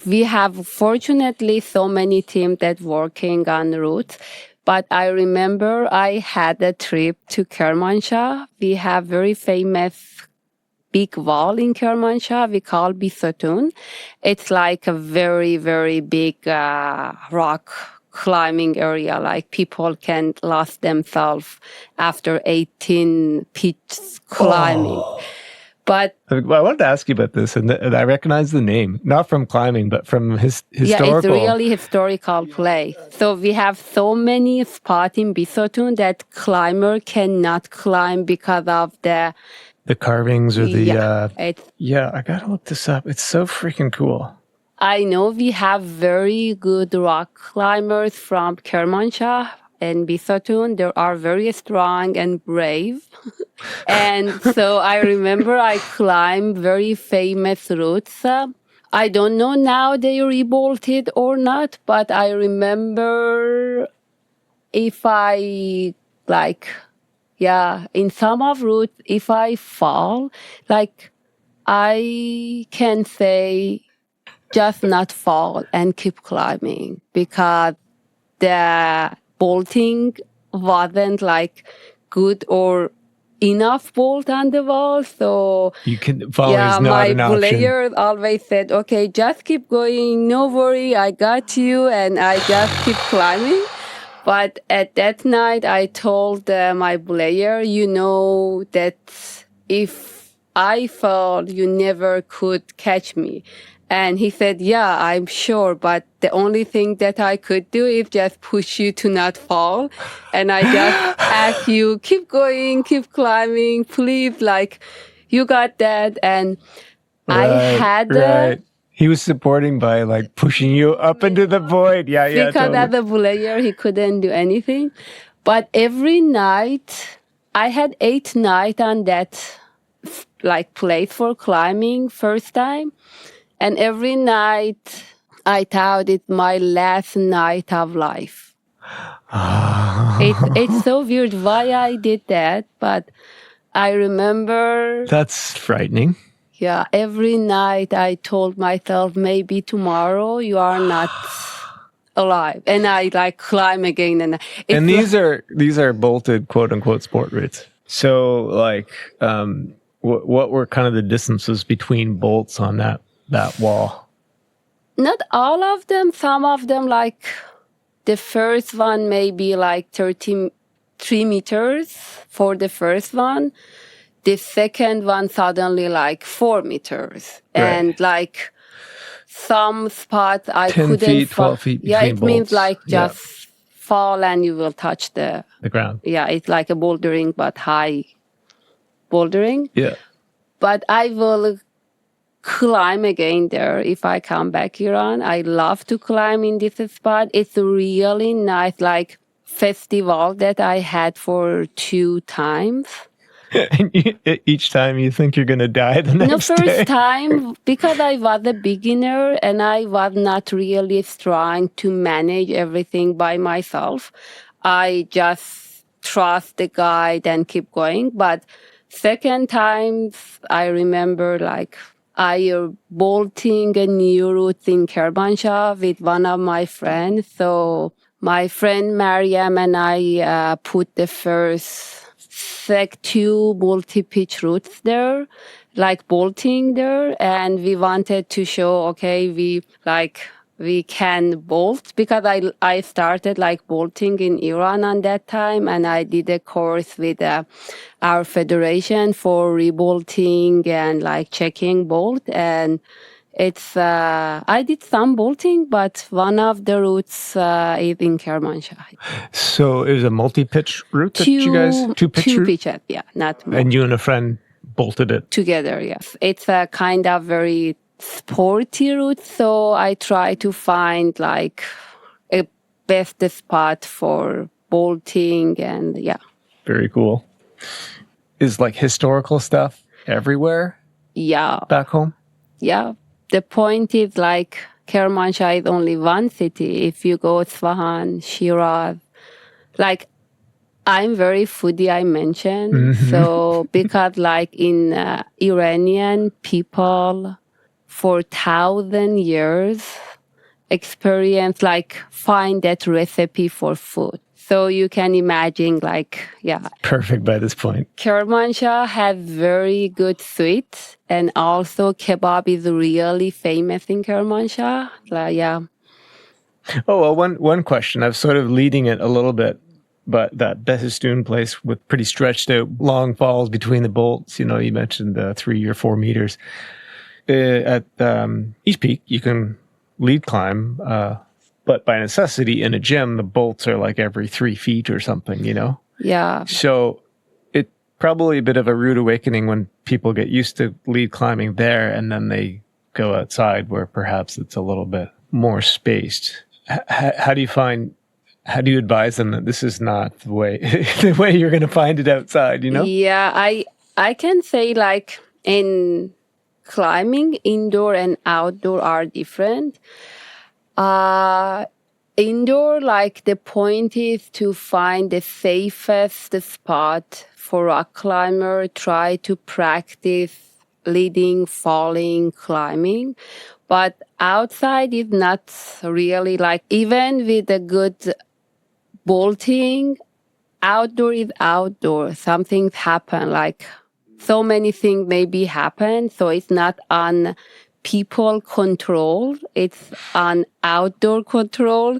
we have fortunately so many teams that working on routes. But I remember I had a trip to Kermanshah. We have very famous big wall in Kermanshah we call Bisotun. It's like a very, very big rock climbing area, like people can lost themselves after 18 pitches climbing. But I wanted to ask you about this, and I recognize the name, not from climbing, but from historical. yeah, it's really historical place. So we have so many spots in Bisotun that climber cannot climb because of the carvings or the it's I gotta look this up. It's so freaking cool. I know we have very good rock climbers from Kermanshah and Bisotun. They are very strong and brave. And so I remember I climbed very famous routes. I don't know now they rebuilt it or not, but I remember if I in some of routes, if I fall, I can say just not fall and keep climbing because the bolting wasn't good or enough bolt on the wall. So you can fall is not my an option. player always said, okay, just keep going. No worry, I got you. And I just keep climbing. But at that night, I told my player, that if I fall, you never could catch me. And he said, yeah, I'm sure, but the only thing that I could do is just push you to not fall. And I just ask you, keep going, keep climbing, please, you got that. And I had... He was supporting by pushing you up into the void. Yeah, because totally. as a player, he couldn't do anything. But every night, I had 8 nights on that place for climbing first time. And every night, I thought it's my last night of life. It's so weird why I did that, but I remember... That's frightening. Yeah, every night I told myself, maybe tomorrow you are not alive. And I climb again. And these are bolted, quote unquote, sport routes. So what were kind of the distances between bolts on that wall? Not all of them. Some of them, the first one maybe 33 meters for the first one. The second one suddenly 4 meters. Right. And some spots I 10 couldn't feet, 12 feet between it bolts. means just fall and you will touch the ground. Yeah, it's like a bouldering, but high bouldering. Yeah. But I will climb again there if I come back Iran. I love to climb in this spot. It's really nice, festival that I had for 2 times. And each time you think you're going to die the next day? No, first time, because I was a beginner and I was not really strong to manage everything by myself. I just trust the guide and keep going. But second times, I remember I bolting a new route in Kermanshah with one of my friends. So my friend Mariam and I put the first Sec 2 multi-pitch routes there, bolting there. And we wanted to show, okay, we can bolt because I started bolting in Iran at that time. And I did a course with our federation for rebolting and checking bolt. And it's, I did some bolting, but one of the routes is in Kermanshah. So it was a multi-pitch route that you guys, 2-pitch route? 2 pitches, yeah, not more. And you and a friend bolted it? Together, yes. It's a kind of very sporty route, so I try to find a best spot for bolting and yeah. Very cool. Is historical stuff everywhere? Yeah. Back home? Yeah. The point is Kermanshah is only one city. If you go Isfahan, Shiraz, I'm very foodie, I mentioned. Mm-hmm. So because in Iranian people for 1,000 years experience find that recipe for food. So you can imagine perfect by this point. Kermanshah has very good sweets and also kebab is really famous in Kermanshah. Yeah. Oh, well, one question. I'm sort of leading it a little bit. but that Behistun place with pretty stretched out long falls between the bolts, you mentioned 3 or 4 meters. At East Peak, you can lead climb, but by necessity in a gym, the bolts are like every 3 feet or something, Yeah. So it's probably a bit of a rude awakening when people get used to lead climbing there and then they go outside where perhaps it's a little bit more spaced. How do you advise them that this is not the way you're going to find it outside, Yeah, I can say like in climbing, indoor and outdoor are different. Indoor, like the point is to find the safest spot for rock climber, try to practice leading, falling, climbing. But outside is not really like, even with a good bolting, outdoor is outdoor. Some things happen, like so many things maybe happen. So it's not on people control. It's on outdoor control.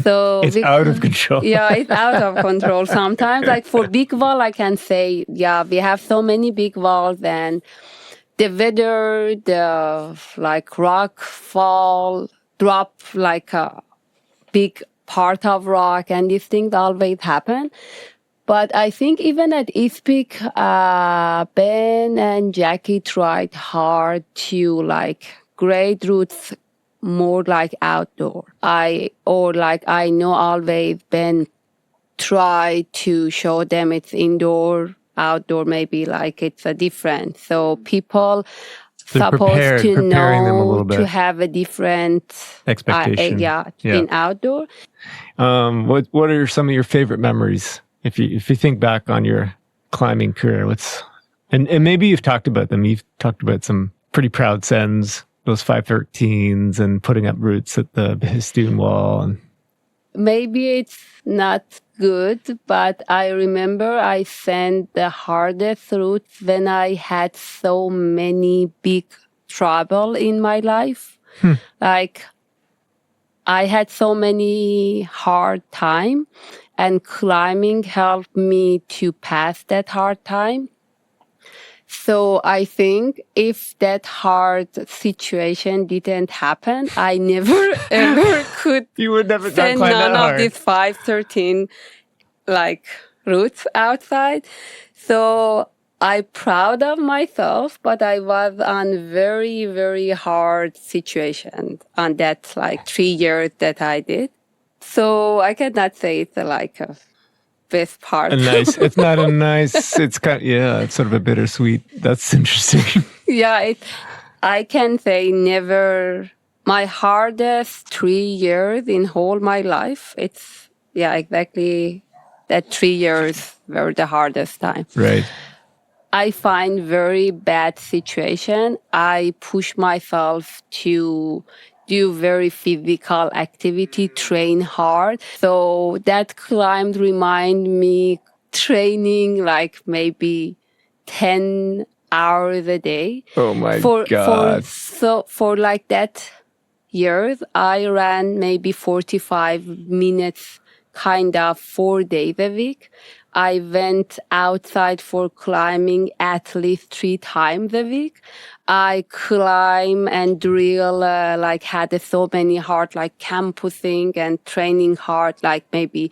So it's out of control. Yeah, it's out of control. Sometimes, like for big wall, I can say, yeah, we have so many big walls and the weather, the like rock fall, drop like a big part of rock, and these things always happen. But I think even at East Peak, Ben and Jackie tried hard to like grade routes more like outdoor. I know always Ben tried to show them it's indoor, outdoor, maybe like it's a different. So people supposed to know to have a different expectation. In outdoor. What are some of your favorite memories? If you think back on your climbing career, and maybe you've talked about them. You've talked about some pretty proud sends, those 513s, and putting up routes at the Behistun wall. And maybe it's not good, but I remember I sent the hardest routes when I had so many big trouble in my life. Like I had so many hard time, and climbing helped me to pass that hard time. So I think if that hard situation didn't happen, I never ever could you would never send none of these 513 like routes outside. So I'm proud of myself, but I was on very, very hard situation on that like 3 years that I did. So I cannot say it's like a best part. It's not a nice, it's kind of, it's sort of a bittersweet. That's interesting. Yeah, I can say never, my hardest 3 years in whole my life, it's, exactly that 3 years were the hardest time. Right. I find very bad situation. I push myself to do very physical activity, train hard. So that climb remind me training like maybe 10 hours a day. Oh my God. For like that years, I ran maybe 45 minutes, kind of 4 days a week. I went outside for climbing at least 3 times a week. I climb and drill, had so many hard, like campusing and training hard, like maybe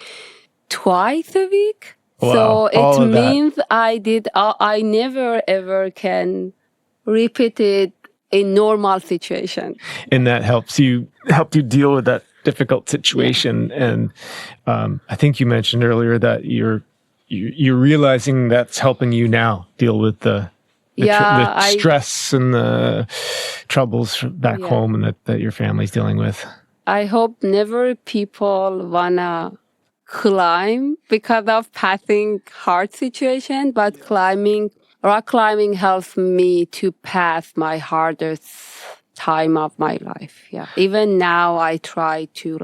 twice a week. Wow, so it means I never ever can repeat it in normal situation. And that helped you deal with that difficult situation. Yeah. And I think you mentioned earlier that you're realizing that's helping you now deal with the stress and the troubles back home and that your family's dealing with. I hope never people wanna climb because of passing hard situation, but rock climbing helps me to pass my hardest time of my life. Yeah. Even now I try to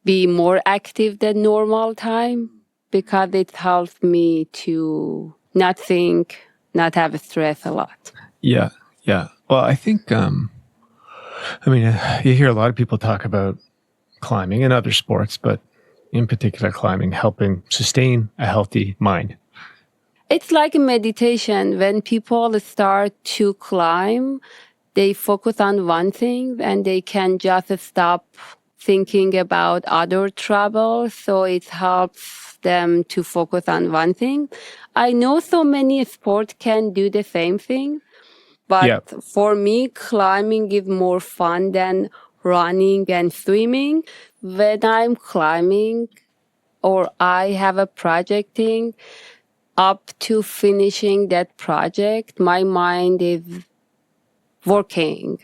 be more active than normal time because it helps me to not think, not have stress a lot. Yeah. Yeah. Well, I think, you hear a lot of people talk about climbing and other sports, but in particular climbing helping sustain a healthy mind? It's like a meditation. When people start to climb, they focus on one thing and they can just stop thinking about other troubles. So it helps them to focus on one thing. I know so many sports can do the same thing, but for me, climbing is more fun than running and swimming. When I'm climbing or I have a projecting, up to finishing that project, my mind is working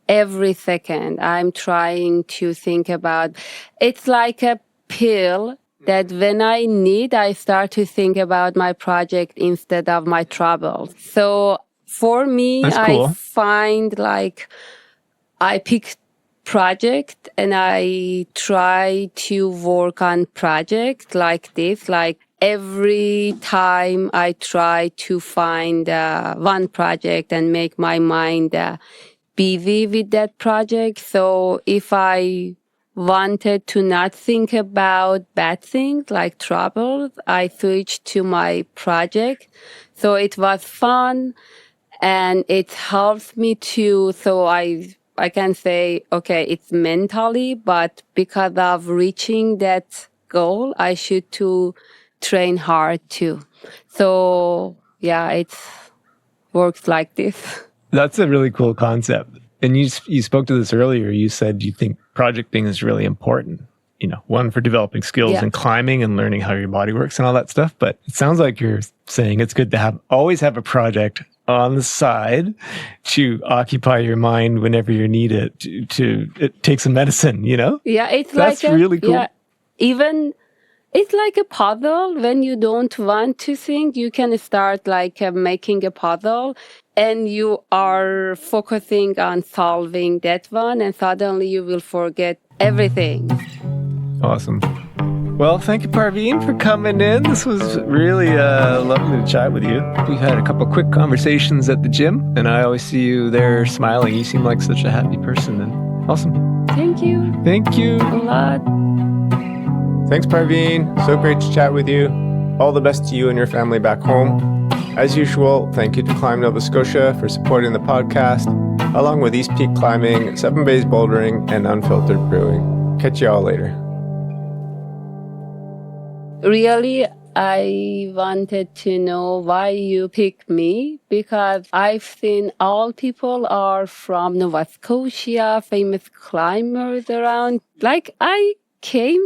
every second. I'm trying to think about, it's like a pill that when I need, I start to think about my project instead of my troubles. So for me, That's I cool. find like I pick project and I try to work on project like this. Like every time I try to find one project and make my mind busy with that project. So if I wanted to not think about bad things like troubles, I switched to my project. So it was fun and it helps me to, so I can say, okay, it's mentally, but because of reaching that goal, I should to train hard too. So yeah, it works like this. That's a really cool concept. And you spoke to this earlier. You said you think projecting is really important. One for developing skills in climbing and learning how your body works and all that stuff. But it sounds like you're saying it's good to always have a project on the side to occupy your mind whenever you need it to take some medicine, Yeah, it's That's like really cool. Yeah, even it's like a puzzle. When you don't want to think, you can start like making a puzzle and you are focusing on solving that one and suddenly you will forget everything. Awesome. Well, thank you, Parvin, for coming in. This was really lovely to chat with you. We've had a couple quick conversations at the gym, and I always see you there smiling. You seem like such a happy person. And awesome. Thank you. Thank you. A lot. Thanks, Parvin. So great to chat with you. All the best to you and your family back home. As usual, thank you to Climb Nova Scotia for supporting the podcast, along with East Peak Climbing, Seven Bays Bouldering, and Unfiltered Brewing. Catch you all later. Really, I wanted to know why you picked me, because I've seen all people are from Nova Scotia, famous climbers around. Like I came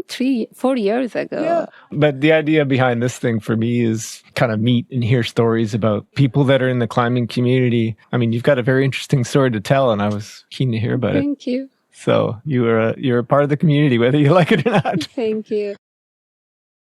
4 years ago. Yeah. But the idea behind this thing for me is kind of meet and hear stories about people that are in the climbing community. I mean, you've got a very interesting story to tell, and I was keen to hear about it. Thank you. So you're a part of the community, whether you like it or not. Thank you.